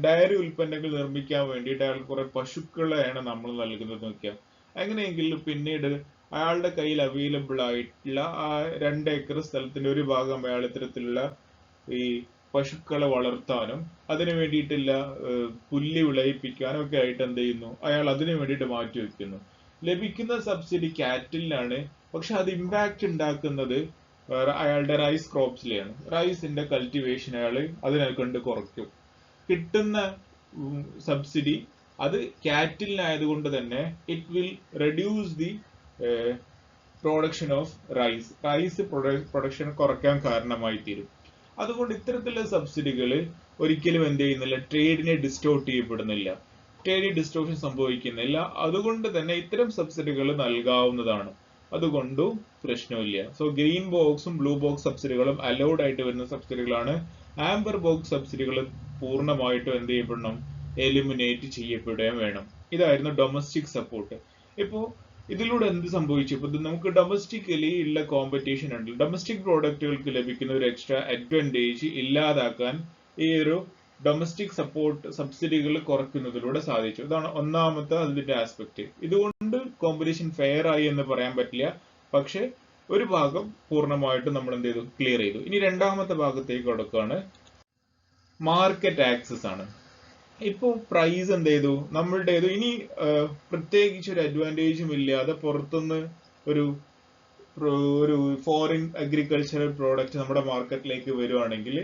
ഡയറി ഉൽപ്പന്നങ്ങൾ നിർമ്മിക്കാൻ വേണ്ടിയിട്ട് അയാൾക്ക് കുറെ പശുക്കളെയാണ് നമ്മൾ നൽകുന്നത് നോക്കിയാൽ. അങ്ങനെയെങ്കിൽ പിന്നീട് അയാളുടെ കയ്യിൽ അവൈലബിൾ ആയിട്ടുള്ള ആ 2 ഏക്കർ സ്ഥലത്തിന്റെ ഒരു ഭാഗം അയാൾ ഇത്തരത്തിലുള്ള ഈ പശുക്കളെ വളർത്താനും അതിനു വേണ്ടിയിട്ടുള്ള പുല്ല് വിളയിപ്പിക്കാനും ഒക്കെ ആയിട്ട് എന്ത് ചെയ്യുന്നു, അയാൾ അതിനു വേണ്ടിയിട്ട് മാറ്റി വെക്കുന്നു. ലഭിക്കുന്ന സബ്സിഡി കാറ്റിലാണ്. പക്ഷെ അത് ഇമ്പാക്ട് ഉണ്ടാക്കുന്നത് അയാളുടെ റൈസ് ക്രോപ്സിലെയാണ്. റൈസിന്റെ കൾട്ടിവേഷൻ അയാൾ അതിനെ കൊണ്ട് കുറയ്ക്കും. കിട്ടുന്ന സബ്സിഡി അത് കാറ്റിലിനായതുകൊണ്ട് തന്നെ it will reduce the production of rice production കുറയ്ക്കാൻ കാരണമായി തീരും. അതുകൊണ്ട് ഇത്തരത്തിലുള്ള സബ്സിഡികൾ ഒരിക്കലും എന്ത് ചെയ്യുന്നില്ല, ട്രേഡിനെ ഡിസ്റ്റോർട്ട് ചെയ്യപ്പെടുന്നില്ല, ട്രേഡ് ഡിസ്റ്റോർഷൻ സംഭവിക്കുന്നില്ല. അതുകൊണ്ട് തന്നെ ഇത്തരം സബ്സിഡികൾ നൽകാവുന്നതാണ്, അതുകൊണ്ടും പ്രശ്നമില്ല. സോ ഗ്രീൻ ബോക്സും ബ്ലൂ ബോക്സ് സബ്സിഡികളും അലൗഡ് ആയിട്ട് വരുന്ന സബ്സിഡികളാണ്. ആംബർ ബോക്സ് സബ്സിഡികൾ പൂർണ്ണമായിട്ടും എന്ത് ചെയ്യപ്പെടണം, എലിമിനേറ്റ് ചെയ്യപ്പെടുകയും വേണം. ഇതായിരുന്നു ഡൊമസ്റ്റിക് സപ്പോർട്ട്. ഇപ്പോ ഇതിലൂടെ എന്ത് സംഭവിച്ചു? ഇപ്പൊ നമുക്ക് ഡൊമസ്റ്റിക്കലി ഉള്ള കോമ്പറ്റീഷൻ ഉണ്ട്. ഡൊമസ്റ്റിക് പ്രോഡക്റ്റുകൾക്ക് ലഭിക്കുന്ന ഒരു എക്സ്ട്രാ അഡ്വാൻറ്റേജ് ഇല്ലാതാക്കാൻ ഈ ഒരു ഡൊമസ്റ്റിക് സപ്പോർട്ട് സബ്സിഡികൾ കുറയ്ക്കുന്നതിലൂടെ സാധിച്ചു. ഇതാണ് ഒന്നാമത്തെ അതിന്റെ ആസ്പെക്ട്. ഇതുകൊണ്ട് കോമ്പറ്റീഷൻ ഫെയർ ആയി എന്ന് പറയാൻ പറ്റില്ല, പക്ഷെ ഒരു ഭാഗം പൂർണ്ണമായിട്ടും നമ്മൾ എന്ത് ചെയ്തു, ക്ലിയർ ചെയ്തു. ഇനി രണ്ടാമത്തെ ഭാഗത്തേക്ക് കൊടുക്കുകയാണ്, മാർക്കറ്റ് ആക്സസ് ആണ്. ഇപ്പൊ പ്രൈസ് എന്ത് ചെയ്തു, നമ്മളുടെ ഇനി പ്രത്യേകിച്ച് ഒരു അഡ്വാൻറ്റേജും ഇല്ലാതെ പുറത്തുനിന്ന് ഒരു ഫോറിൻ അഗ്രികൾച്ചറൽ പ്രോഡക്റ്റ് നമ്മുടെ മാർക്കറ്റിലേക്ക് വരുവാണെങ്കിൽ,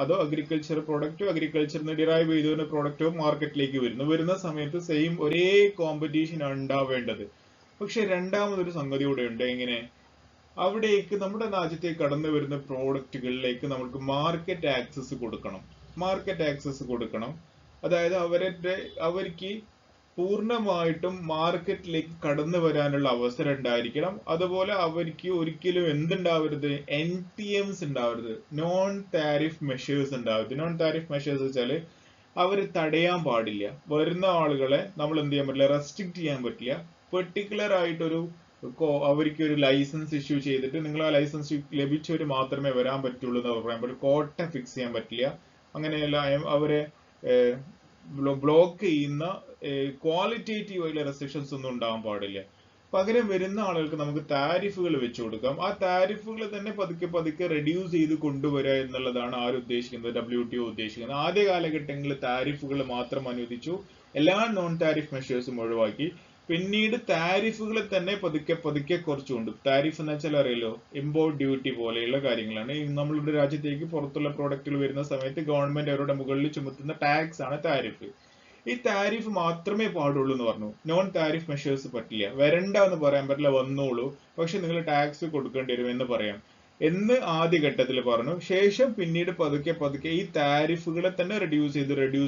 അതോ അഗ്രികൾച്ചർ പ്രോഡക്റ്റോ അഗ്രികൾച്ചറിന് ഡിറൈവ് ചെയ്ത പ്രോഡക്റ്റോ മാർക്കറ്റിലേക്ക് വരുന്ന സമയത്ത് സെയിം ഒരേ കോമ്പറ്റീഷൻ ആണ് ഉണ്ടാവേണ്ടത്. പക്ഷെ രണ്ടാമതൊരു സംഗതി കൂടെ ഉണ്ട്. എങ്ങനെ? അവിടേക്ക് നമ്മുടെ രാജ്യത്തേക്ക് കടന്നു വരുന്ന പ്രോഡക്റ്റുകളിലേക്ക് നമുക്ക് മാർക്കറ്റ് ആക്സസ് കൊടുക്കണം. അതായത് അവർക്ക് പൂർണ്ണമായിട്ടും മാർക്കറ്റിലേക്ക് കടന്നു വരാനുള്ള അവസരം ഉണ്ടായിരിക്കണം. അതുപോലെ അവർക്ക് ഒരിക്കലും എന്തുണ്ടാവരുത്, NTMs ഉണ്ടാവരുത്, നോൺ താരിഫ് മെഷേഴ്സ് ഉണ്ടാവരുത്. നോൺ താരിഫ് മെഷേഴ്സ് വെച്ചാൽ അവർ തടയാൻ പാടില്ല. വരുന്ന ആളുകളെ നമ്മൾ എന്ത് ചെയ്യാൻ പറ്റില്ല, റെസ്ട്രിക്ട് ചെയ്യാൻ പറ്റില്ല. പെർട്ടിക്കുലർ ആയിട്ടൊരു അവർക്ക് ഒരു ലൈസൻസ് ഇഷ്യൂ ചെയ്തിട്ട് നിങ്ങൾ ആ ലൈസൻസ് ലഭിച്ചവർ മാത്രമേ വരാൻ പറ്റുള്ളൂ എന്ന് പറയാൻ പറ്റില്ല. കോട്ട ഫിക്സ് ചെയ്യാൻ പറ്റില്ല. അങ്ങനെയല്ല അവരെ ബ്ലോക്ക് ചെയ്യുന്ന ക്വാളിറ്റേറ്റീവ് ആയിട്ടുള്ള റെസ്ട്രിക്ഷൻസ് ഒന്നും ഉണ്ടാവാൻ പാടില്ല. പകരം വരുന്ന ആളുകൾക്ക് നമുക്ക് താരിഫുകൾ വെച്ചു കൊടുക്കാം. ആ താരിഫുകൾ തന്നെ പതുക്കെ റെഡ്യൂസ് ചെയ്ത് കൊണ്ടുവരിക എന്നുള്ളതാണ് ഉദ്ദേശിക്കുന്നത്, WTO ഉദ്ദേശിക്കുന്നത്. ആദ്യ കാലഘട്ടങ്ങളിൽ താരിഫുകൾ മാത്രം അനുവദിച്ചു, എല്ലാ നോൺ താരിഫ് മെഷേഴ്സും ഒഴിവാക്കി. പിന്നീട് താരിഫുകളെ തന്നെ പതുക്കെ കുറച്ചുകൊണ്ട്, താരിഫ് എന്ന് വെച്ചാൽ അറിയല്ലോ, ഇമ്പോർട്ട് ഡ്യൂട്ടി പോലെയുള്ള കാര്യങ്ങളാണ്. നമ്മളുടെ രാജ്യത്തേക്ക് പുറത്തുള്ള പ്രോഡക്റ്റുകൾ വരുന്ന സമയത്ത് ഗവൺമെന്റ് അവരുടെ മുകളിൽ ചുമത്തുന്ന ടാക്സ് ആണ് താരിഫ്. ഈ താരിഫ് മാത്രമേ പാടുള്ളൂ എന്ന് പറഞ്ഞു. നോൺ താരിഫ് മെഷേഴ്സ് പറ്റില്ല, വരണ്ട എന്ന് പറയാൻ പറ്റില്ല, വന്നോളൂ, പക്ഷെ നിങ്ങൾ ടാക്സ് കൊടുക്കേണ്ടി വരും എന്ന് പറയാം എന്ന് ആദ്യഘട്ടത്തിൽ പറഞ്ഞു. ശേഷം പിന്നീട് പതുക്കെ ഈ താരിഫുകളെ തന്നെ റെഡ്യൂസ്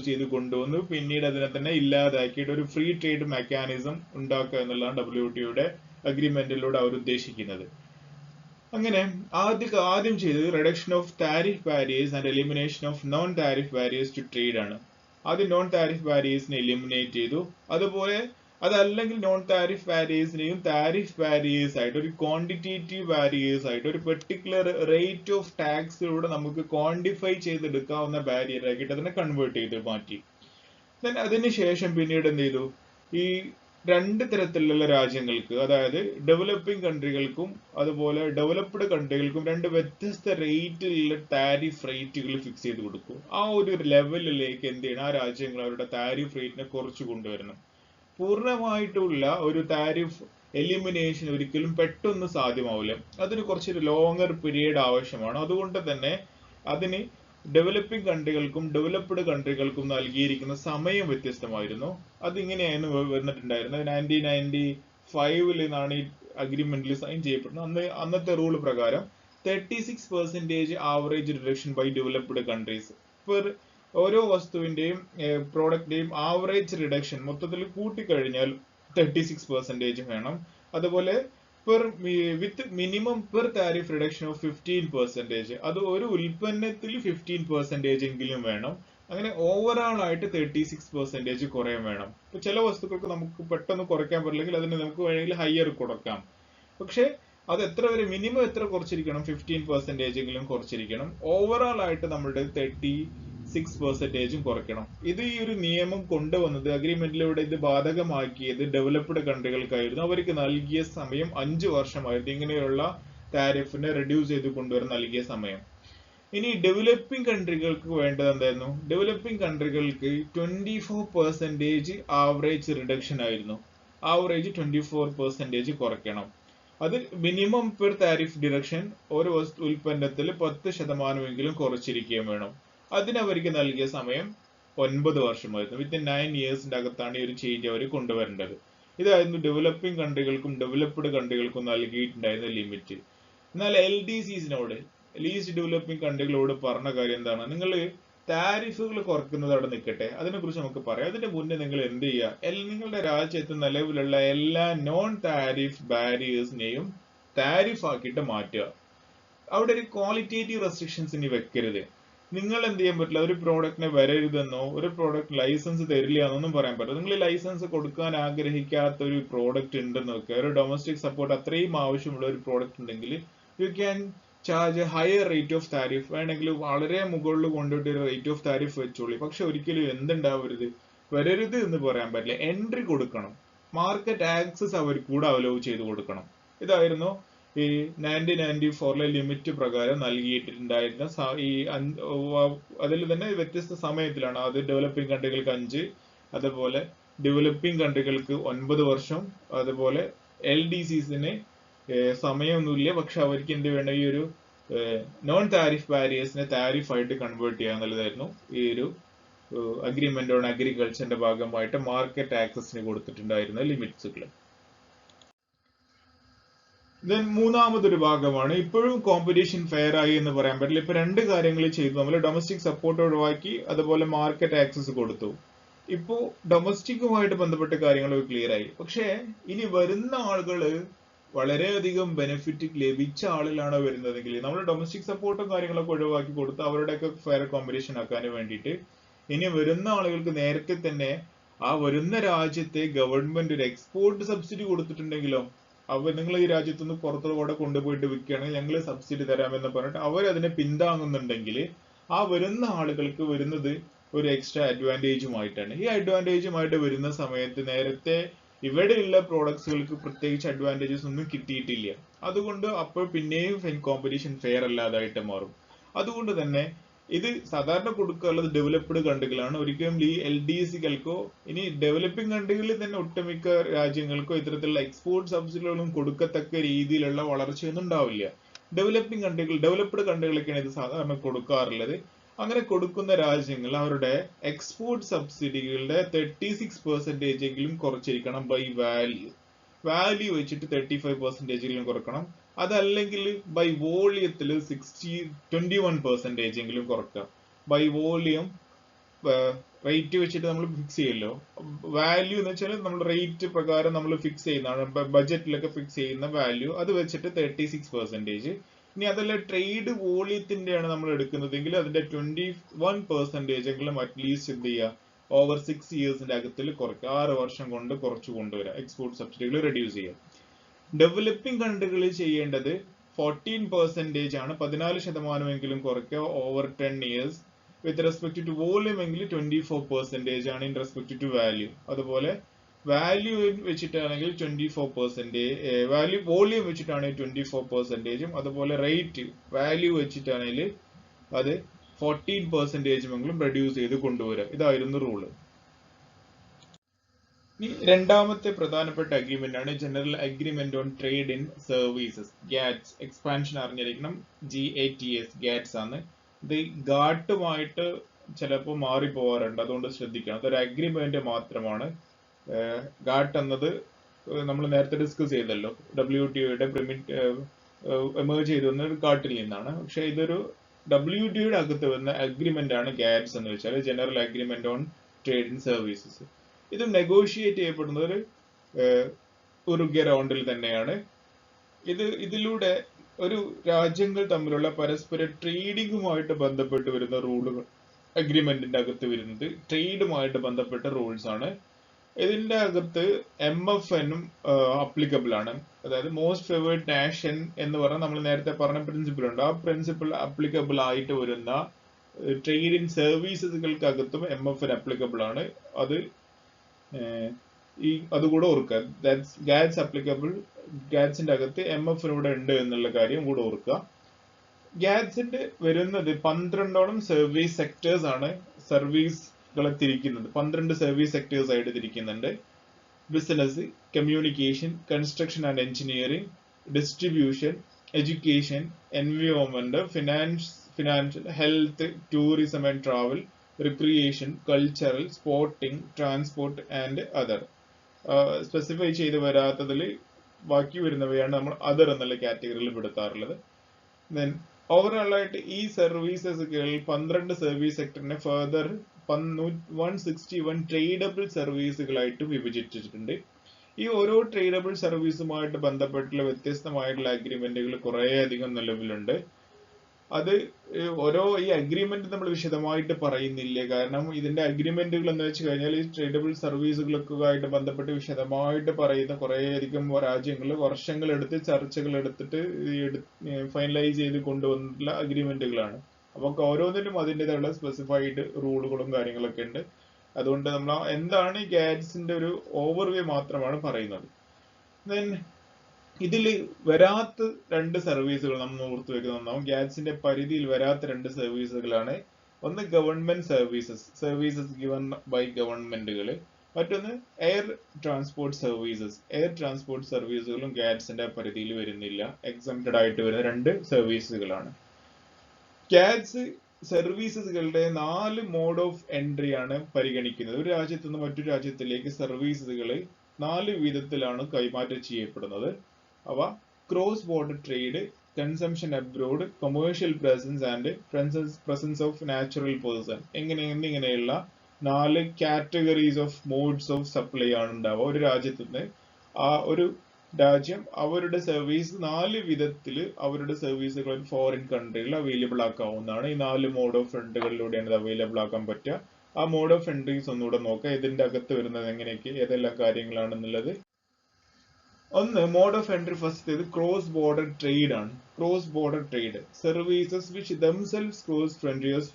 ചെയ്ത് കൊണ്ടുവന്നു. പിന്നീട് അതിനെ തന്നെ ഇല്ലാതാക്കിയിട്ട് ഒരു ഫ്രീ ട്രേഡ് മെക്കാനിസം ഉണ്ടാക്കുക എന്നുള്ളതാണ് WTOയുടെ അഗ്രിമെന്റിലൂടെ അവർ ഉദ്ദേശിക്കുന്നത്. അങ്ങനെ ആദ്യം ചെയ്തത് reduction of tariff barriers and elimination of non tariff barriers to trade ആണ്. ആദ്യം നോൺ താരിഫ് ബാരിയേഴ്സിനെ എലിമിനേറ്റ് ചെയ്തു. അതുപോലെ അതല്ലെങ്കിൽ നോൺ താരിഫ് ബാരിയേഴ്സിനെയും താരിഫ് ബാരിയേഴ്സ് ആയിട്ട്, ഒരു ക്വാണ്ടിറ്റേറ്റീവ് ബാരിയേഴ്സ് ആയിട്ട്, ഒരു പെർട്ടിക്കുലർ റേറ്റ് ഓഫ് ടാക്സിലൂടെ നമുക്ക് ക്വാണ്ടിഫൈ ചെയ്തെടുക്കാവുന്ന ബാരിയർ ആക്കിയിട്ട് അതിനെ കൺവേർട്ട് ചെയ്ത് മാറ്റി. ദെൻ അതിനുശേഷം പിന്നീട് എന്ത് ചെയ്തു, ഈ രണ്ട് തരത്തിലുള്ള രാജ്യങ്ങൾക്ക്, അതായത് ഡെവലപ്പിംഗ് കൺട്രികൾക്കും അതുപോലെ ഡെവലപ്ഡ് കൺട്രികൾക്കും രണ്ട് വ്യത്യസ്ത റേറ്റിലുള്ള താരിഫ് റേറ്റുകൾ ഫിക്സ് ചെയ്ത് കൊടുക്കും. ആ ഒരു ലെവലിലേക്ക് എന്ത് ചെയ്യണം, ആ രാജ്യങ്ങൾ അവരുടെ താരിഫ് റേറ്റിനെ കുറച്ച് കൊണ്ടുവരണം. പൂർണ്ണമായിട്ടുള്ള ഒരു താരിഫ് എലിമിനേഷൻ ഒരിക്കലും പെട്ടെന്ന് സാധ്യമാവില്ല. അതിന് കുറച്ചൊരു ലോങ്ങർ പീരീഡ് ആവശ്യമാണ്. അതുകൊണ്ട് തന്നെ അതിന് ഡെവലപ്പിംഗ് കൺട്രികൾക്കും ഡെവലപ്ഡ് കൺട്രികൾക്കും നൽകിയിരിക്കുന്ന സമയം വ്യത്യസ്തമായിരുന്നു. അതിങ്ങനെയായിരുന്നു വന്നിട്ടുണ്ടായിരുന്നത്. 1995 നിന്നാണ് ഈ അഗ്രിമെന്റിൽ സൈൻ ചെയ്യപ്പെടുന്നത്. അന്നത്തെ റൂൾ പ്രകാരം 36% average reduction by developed countries. ഓരോ വസ്തുവിന്റെയും പ്രോഡക്റ്റിന്റെയും ആവറേജ് റിഡക്ഷൻ മൊത്തത്തിൽ കൂട്ടിക്കഴിഞ്ഞാൽ 36% വേണം. അതുപോലെ with minimum per tariff reduction of 15%. അത് ഒരു ഉൽപ്പന്നത്തിൽ 15% എങ്കിലും വേണം. അങ്ങനെ ഓവറോൾ ആയിട്ട് 36% കുറയാൻ വേണം. ഇപ്പൊ ചില വസ്തുക്കൾക്ക് നമുക്ക് പെട്ടെന്ന് കുറയ്ക്കാൻ പറ്റില്ലെങ്കിൽ അതിന് നമുക്ക് വേണമെങ്കിൽ ഹയർ കൊടുക്കാം. പക്ഷെ അത് എത്ര വരെ, മിനിമം എത്ര കുറച്ചിരിക്കണം, 15% എങ്കിലും കുറച്ചിരിക്കണം. ഓവറോൾ ആയിട്ട് നമ്മുടെ 36% കുറയ്ക്കണം. ഇത് ഈ ഒരു നിയമം കൊണ്ടുവന്നത്, അഗ്രിമെന്റിലൂടെ ഇത് ബാധകമാക്കിയത് ഡെവലപ്ഡ് കൺട്രികൾക്കായിരുന്നു. അവർക്ക് നൽകിയ സമയം 5 വർഷമായിരുന്നു ഇങ്ങനെയുള്ള താരിഫിനെ റെഡ്യൂസ് ചെയ്ത് കൊണ്ടുവരാൻ നൽകിയ സമയം. ഇനി ഡെവലപ്പിംഗ് കൺട്രികൾക്ക് വേണ്ടത് എന്തായിരുന്നു? ഡെവലപ്പിംഗ് കൺട്രികൾക്ക് 24% ആവറേജ് റിഡക്ഷൻ ആയിരുന്നു. ആവറേജ് 24% കുറയ്ക്കണം. അത് മിനിമം പെർ താരിഫ് ഡിറക്ഷൻ ഓരോ ഉൽപ്പന്നത്തിൽ 10% കുറച്ചിരിക്കുകയും വേണം. അതിനവർക്ക് നൽകിയ സമയം 9 വർഷമായിരുന്നു. വിത്തിൻ 9 ഇയേഴ്സിന്റെ അകത്താണ് ഈ ഒരു ചേഞ്ച് അവർ കൊണ്ടുവരേണ്ടത്. ഇതായിരുന്നു ഡെവലപ്പിംഗ് കൺട്രികൾക്കും ഡെവലപ്ഡ് കൺട്രികൾക്കും നൽകിയിട്ടുണ്ടായിരുന്ന ലിമിറ്റ്. എന്നാൽ LDCസിനോട്, ലീസ്റ്റ് ഡെവലപ്പിംഗ് കൺട്രികളോട് പറഞ്ഞ കാര്യം എന്താണ്? നിങ്ങൾ താരിഫുകൾ കുറക്കുന്നത് അവിടെ നിൽക്കട്ടെ, അതിനെക്കുറിച്ച് നമുക്ക് പറയാം. അതിന്റെ മുന്നേ നിങ്ങൾ എന്ത് ചെയ്യുക, നിങ്ങളുടെ രാജ്യത്ത് നിലവിലുള്ള എല്ലാ നോൺ താരിഫ് ബാരിയേഴ്സിനെയും താരിഫ് ആക്കിയിട്ട് മാറ്റുക. അവിടെ ഒരു ക്വാളിറ്റേറ്റീവ് റെസ്ട്രിക്ഷൻസ് ഇനി വെക്കരുത്. നിങ്ങൾ എന്ത് ചെയ്യാൻ പറ്റില്ല, ഒരു പ്രോഡക്റ്റിനെ വരരുതെന്നോ ഒരു പ്രോഡക്റ്റ് ലൈസൻസ് തരില്ല എന്നൊന്നും പറയാൻ പറ്റില്ല. നിങ്ങൾ ലൈസൻസ് കൊടുക്കാൻ ആഗ്രഹിക്കാത്ത ഒരു പ്രോഡക്റ്റ് ഉണ്ടെന്ന് വെക്കുക, ഒരു ഡൊമസ്റ്റിക് സപ്പോർട്ട് അത്രയും ആവശ്യമുള്ള ഒരു പ്രോഡക്റ്റ് ഉണ്ടെങ്കിൽ you can charge higher rate of tariff. വേണമെങ്കിൽ വളരെ മുകളിൽ കൊണ്ടുപോയിട്ട് ഒരു റേറ്റ് ഓഫ് താരിഫ് വെച്ചോളി. പക്ഷെ ഒരിക്കലും എന്തുണ്ടാവരുത്, വരരുത് എന്ന് പറയാൻ പറ്റില്ല. എൻട്രി കൊടുക്കണം, മാർക്കറ്റ് ആക്സസ് അവർ കൂടെ അലോ ചെയ്ത് കൊടുക്കണം. ഇതായിരുന്നു ഈ 1994 ലിമിറ്റ് പ്രകാരം നൽകിയിട്ടുണ്ടായിരുന്ന അതിൽ തന്നെ വ്യത്യസ്ത സമയത്തിലാണ്. അത് ഡെവലപ്പിംഗ് കൺട്രികൾക്ക് 5, അതുപോലെ ഡെവലപ്പിംഗ് കൺട്രികൾക്ക് 9 വർഷം, അതുപോലെ LDCസിന് സമയമൊന്നുമില്ല. പക്ഷെ അവർക്ക് എന്ത് വേണം, ഈ ഒരു നോൺ താരിഫ് ബാരിയേഴ്സിനെ താരിഫ് ആയിട്ട് കൺവേർട്ട് ചെയ്യുക എന്നുള്ളതായിരുന്നു ഈ ഒരു അഗ്രിമെന്റ് ഓൺ അഗ്രികൾച്ചറിന്റെ ഭാഗമായിട്ട് മാർക്കറ്റ് ആക്സസിന് കൊടുത്തിട്ടുണ്ടായിരുന്ന ലിമിറ്റ്സുകൾ. ദെൻ മൂന്നാമതൊരു ഭാഗമാണ്, ഇപ്പോഴും കോമ്പറ്റീഷൻ ഫെയർ ആയി എന്ന് പറയാൻ പറ്റില്ല. ഇപ്പൊ 2 കാര്യങ്ങൾ ചെയ്തു. നമ്മൾ ഡൊമസ്റ്റിക് സപ്പോർട്ട് ഒഴിവാക്കി, അതുപോലെ മാർക്കറ്റ് ആക്സസ് കൊടുത്തു. ഇപ്പോ ഡൊമസ്റ്റിക്കുമായിട്ട് ബന്ധപ്പെട്ട കാര്യങ്ങൾ ക്ലിയർ ആയി. പക്ഷേ ഇനി വരുന്ന ആളുകള് വളരെയധികം ബെനിഫിറ്റ് ലഭിച്ച ആളിലാണ് വരുന്നതെങ്കിൽ നമ്മൾ ഡൊമസ്റ്റിക് സപ്പോർട്ടും കാര്യങ്ങളൊക്കെ ഒഴിവാക്കി കൊടുത്ത് അവരുടെയൊക്കെ ഫെയർ കോമ്പറ്റീഷൻ ആക്കാൻ വേണ്ടിയിട്ട് ഇനി വരുന്ന ആളുകൾക്ക് നേരത്തെ തന്നെ ആ വരുന്ന രാജ്യത്തെ ഗവൺമെന്റ് ഒരു എക്സ്പോർട്ട് സബ്സിഡി കൊടുത്തിട്ടുണ്ടെങ്കിലോ, നിങ്ങൾ ഈ രാജ്യത്തുനിന്ന് പുറത്തുകൂടെ കൊണ്ടുപോയിട്ട് വിൽക്കുകയാണെങ്കിൽ ഞങ്ങൾ സബ്സിഡി തരാമെന്ന് പറഞ്ഞിട്ട് അവർ അതിനെ പിന്താങ്ങുന്നുണ്ടെങ്കിൽ ആ വരുന്ന ആളുകൾക്ക് വരുന്നത് ഒരു എക്സ്ട്രാ അഡ്വാൻറ്റേജുമായിട്ടാണ്. ഈ അഡ്വാൻറ്റേജുമായിട്ട് വരുന്ന സമയത്ത് നേരത്തെ ഇവിടെയുള്ള പ്രോഡക്ട്സുകൾക്ക് പ്രത്യേകിച്ച് അഡ്വാൻറ്റേജസ് ഒന്നും കിട്ടിയിട്ടില്ല. അതുകൊണ്ട് അപ്പോൾ പിന്നെയും കോമ്പറ്റീഷൻ ഫെയർ അല്ലാതായിട്ട് മാറും. അതുകൊണ്ട് തന്നെ ഇത് സാധാരണ കൊടുക്കാനുള്ളത് ഡെവലപ്ഡ് കൺട്രികളാണ്. ഒരിക്കലും ഈ LDCകൾക്കോ ഇനി ഡെവലപ്പിംഗ് കൺട്രികളിൽ തന്നെ ഒട്ടുമിക്ക രാജ്യങ്ങൾക്കോ ഇത്തരത്തിലുള്ള എക്സ്പോർട്ട് സബ്സിഡികളൊന്നും കൊടുക്കത്തക്ക രീതിയിലുള്ള വളർച്ചയൊന്നും ഉണ്ടാവില്ല. ഡെവലപ്പിംഗ് കൺട്രികൾ, ഡെവലപ്ഡ് കൺട്രികളൊക്കെയാണ് ഇത് സാധാരണ കൊടുക്കാറുള്ളത്. അങ്ങനെ കൊടുക്കുന്ന രാജ്യങ്ങൾ അവരുടെ എക്സ്പോർട്ട് സബ്സിഡികളുടെ 36% എങ്കിലും കുറച്ചിരിക്കണം ബൈ വാല്യൂ വെച്ചിട്ട് 35% കുറക്കണം. അതല്ലെങ്കിൽ ബൈ വോളിയത്തിൽ 21% എങ്കിലും കുറക്കാം. ബൈ വോളിയം റേറ്റ് വെച്ചിട്ട് നമ്മൾ ഫിക്സ് ചെയ്യല്ലോ. വാല്യൂ എന്ന് വെച്ചാൽ നമ്മൾ റേറ്റ് പ്രകാരം നമ്മൾ ഫിക്സ് ചെയ്യുന്നതാണ്, ബഡ്ജറ്റിലൊക്കെ ഫിക്സ് ചെയ്യുന്ന വാല്യൂ. അത് വെച്ചിട്ട് 36%. ഇനി അതല്ല ട്രേഡ് വോളിയത്തിന്റെയാണ് നമ്മൾ എടുക്കുന്നതെങ്കിൽ അതിന്റെ 21% എങ്കിലും അറ്റ്ലീസ്റ്റ് എന്ത് ചെയ്യുക, ഓവർ 6 ഇയേഴ്സിന്റെ അകത്തിൽ കുറയ്ക്കുക. 6 വർഷം കൊണ്ട് കുറച്ചു കൊണ്ടുവരാം, എക്സ്പോർട്ട് സബ്സിഡികൾ റെഡ്യൂസ് ചെയ്യുക. ഡെവലപ്പിംഗ് കൺട്രികളിൽ ചെയ്യേണ്ടത് 14% ആണ്, 14% കുറയ്ക്കുക over 10 years. With respect to volume എങ്കിൽ 24% ആണ് ഇൻ റെസ്പെക്ട് ടു വാല്യൂ. അതുപോലെ വാല്യൂ വെച്ചിട്ടാണെങ്കിൽ 24%, വാല്യൂ വോളിയം വെച്ചിട്ടാണെങ്കിൽ 24%, അതുപോലെ റേറ്റ് വാല്യൂ വെച്ചിട്ടാണെങ്കിൽ അത് 14% റെഡ്യൂസ് ചെയ്ത് കൊണ്ടുവരിക. ഇതായിരുന്നു റൂള്. ഇനി രണ്ടാമത്തെ പ്രധാനപ്പെട്ട അഗ്രിമെന്റ് ആണ് general agreement on trade in services, GATS. Expansion അറിഞ്ഞിരിക്കണം, GATS, ഗാറ്റ്സ് ആണ്. ഇത് ഗാട്ടുമായിട്ട് ചിലപ്പോൾ മാറിപ്പോവാറുണ്ട്, അതുകൊണ്ട് ശ്രദ്ധിക്കണം. അതൊരു അഗ്രിമെന്റ് മാത്രമാണ്. ഗാട്ട് എന്നത് നമ്മൾ നേരത്തെ ഡിസ്കസ് ചെയ്തല്ലോ, WTOയുടെ എമേർജ് ചെയ്ത് വന്ന ഒരു ഗാട്ടിൽ നിന്നാണ്. പക്ഷെ ഇതൊരു WTOയുടെ അകത്ത് വന്ന അഗ്രിമെന്റ് ആണ് ഗാറ്റ്സ് എന്ന് വെച്ചാൽ general agreement on trade in services. ഇത് നെഗോഷിയേറ്റ് ചെയ്യപ്പെടുന്ന ഒരു ഉറുഗ്വ റൗണ്ടിൽ തന്നെയാണ്. ഇതിലൂടെ ഒരു രാജ്യങ്ങൾ തമ്മിലുള്ള പരസ്പര ട്രേഡിങ്ങുമായിട്ട് ബന്ധപ്പെട്ട് വരുന്ന റൂളുകൾ അഗ്രിമെന്റിന്റെ അകത്ത് വരുന്നത് ട്രേഡുമായിട്ട് ബന്ധപ്പെട്ട റൂൾസ് ആണ്. ഇതിന്റെ അകത്ത് MFNും അപ്ലിക്കബിൾ ആണ്. അതായത് മോസ്റ്റ് ഫേവേർഡ് നാഷൻ എന്ന് പറഞ്ഞാൽ നമ്മൾ നേരത്തെ പറഞ്ഞ പ്രിൻസിപ്പിൾ ഉണ്ട്. ആ പ്രിൻസിപ്പിൾ അപ്ലിക്കബിൾ ആയിട്ട് വരുന്ന ട്രേഡ് ഇൻ സർവീസസുകൾക്ക് അകത്തും MFN അപ്ലിക്കബിൾ ആണ്. അതുകൂടെ ഓർക്കുക. ഗാറ്റ്സ് അപ്ലിക്കബിൾ, ഗാറ്റ്സിന്റെ അകത്ത് MFN ഇവിടെ ഉണ്ട് എന്നുള്ള കാര്യം കൂടെ ഓർക്കുക. ഗാറ്റ്സിന്റെ വരുന്നത് 12ഓളം സർവീസ് സെക്ടേഴ്സ് ആണ്. സർവീസുകളെ തിരിക്കുന്നത് 12 സർവീസ് സെക്ടേഴ്സ് ആയിട്ട് തിരിക്കുന്നുണ്ട്. Business, communication, construction and engineering, distribution, education, environment, financial, health, tourism and travel, recreation, cultural, sporting, transport and other. Specify ചെയ്ത് വരാത്തതിൽ ബാക്കി വരുന്നവയാണ് നമ്മൾ അതർ എന്നുള്ള കാറ്റഗറിയിൽ പെടുത്താറുള്ളത്. ദെൻ ഓവറോൾ ആയിട്ട് ഈ സർവീസസുകളിൽ 12 സർവീസ് സെക്ടറിനെ ഫർദർ 161 ട്രേഡബിൾ സർവീസുകളായിട്ട് വിഭജിച്ചിട്ടുണ്ട്. ഈ ഓരോ ട്രേഡബിൾ സർവീസുമായിട്ട് ബന്ധപ്പെട്ടുള്ള വ്യത്യസ്തമായിട്ടുള്ള അഗ്രിമെന്റുകൾ കുറേ അധികം നിലവിലുണ്ട്. അത് ഓരോ ഈ അഗ്രിമെന്റ് നമ്മൾ വിശദമായിട്ട് പറയുന്നില്ല, കാരണം ഇതിന്റെ അഗ്രിമെന്റുകൾ എന്ന് വെച്ച് കഴിഞ്ഞാൽ ഈ ട്രേഡബിൾ സർവീസുകളൊക്കെ ആയിട്ട് ബന്ധപ്പെട്ട് വിശദമായിട്ട് പറയുന്ന കുറേ അധികം രാജ്യങ്ങൾ വർഷങ്ങളെടുത്ത് ചർച്ചകൾ എടുത്തിട്ട് ഫൈനലൈസ് ചെയ്ത് കൊണ്ടുവന്നിട്ടുള്ള അഗ്രിമെന്റുകളാണ്. അപ്പൊ ഓരോന്നിനും അതിൻ്റെതായുള്ള സ്പെസിഫൈഡ് റൂളുകളും കാര്യങ്ങളൊക്കെ ഉണ്ട്. അതുകൊണ്ട് നമ്മൾ എന്താണ് ഈ ഗാഡ്സിന്റെ ഒരു ഓവർവ്യൂ മാത്രമാണ് പറയുന്നത്. ദെൻ ഇതിൽ വരാത്ത 2 സർവീസുകൾ നമ്മൾ ഓർത്തു വെക്കുന്നതാവും. ഗാഡ്സിന്റെ പരിധിയിൽ വരാത്ത 2 സർവീസുകളാണ്. ഒന്ന് ഗവൺമെന്റ് സർവീസസ് ഗിവൺ ബൈ ഗവൺമെന്റുകൾ, മറ്റൊന്ന് air transport services. Air transport സർവീസുകളും ഗാഡ്സിന്റെ പരിധിയിൽ വരുന്നില്ല. എക്സംപ്റ്റഡ് ആയിട്ട് വരുന്ന 2 സർവീസുകളാണ്. ഗാഡ്സ് സർവീസസുകളുടെ 4 മോഡ് ഓഫ് എൻട്രി ആണ് പരിഗണിക്കുന്നത്. ഒരു രാജ്യത്ത് നിന്ന് മറ്റൊരു രാജ്യത്തിലേക്ക് സർവീസുകൾ 4 വിധത്തിലാണ് കൈമാറ്റം ചെയ്യപ്പെടുന്നത്. അവ cross border trade, consumption abroad, commercial presence and presence of natural person എന്നിങ്ങനെയുള്ള 4 categories of modes of supply ആണ് ഉണ്ടാവുക. ഒരു രാജ്യത്ത് നിന്ന് ഒരു രാജ്യം അവരുടെ സർവീസ് 4 വിധത്തിൽ അവരുടെ സർവീസുകൾ ഫോറിൻ കൺട്രിയിൽ അവൈലബിൾ ആക്കാവുന്നതാണ്. ഈ 4 മോഡ് ഓഫ് എൻട്രികളിലൂടെയാണ് ഇത് അവൈലബിൾ ആക്കാൻ പറ്റുക. ആ മോഡ് ഓഫ് എൻട്രീസ് ഒന്നുകൂടെ നോക്കാം, ഇതിന്റെ അകത്ത് വരുന്നത് എങ്ങനെയൊക്കെ ഏതെല്ലാം കാര്യങ്ങളാണെന്നുള്ളത്. ഒന്ന് mode of entry first cross border trade ആണ്. Cross border trade services which themselves cross frontiers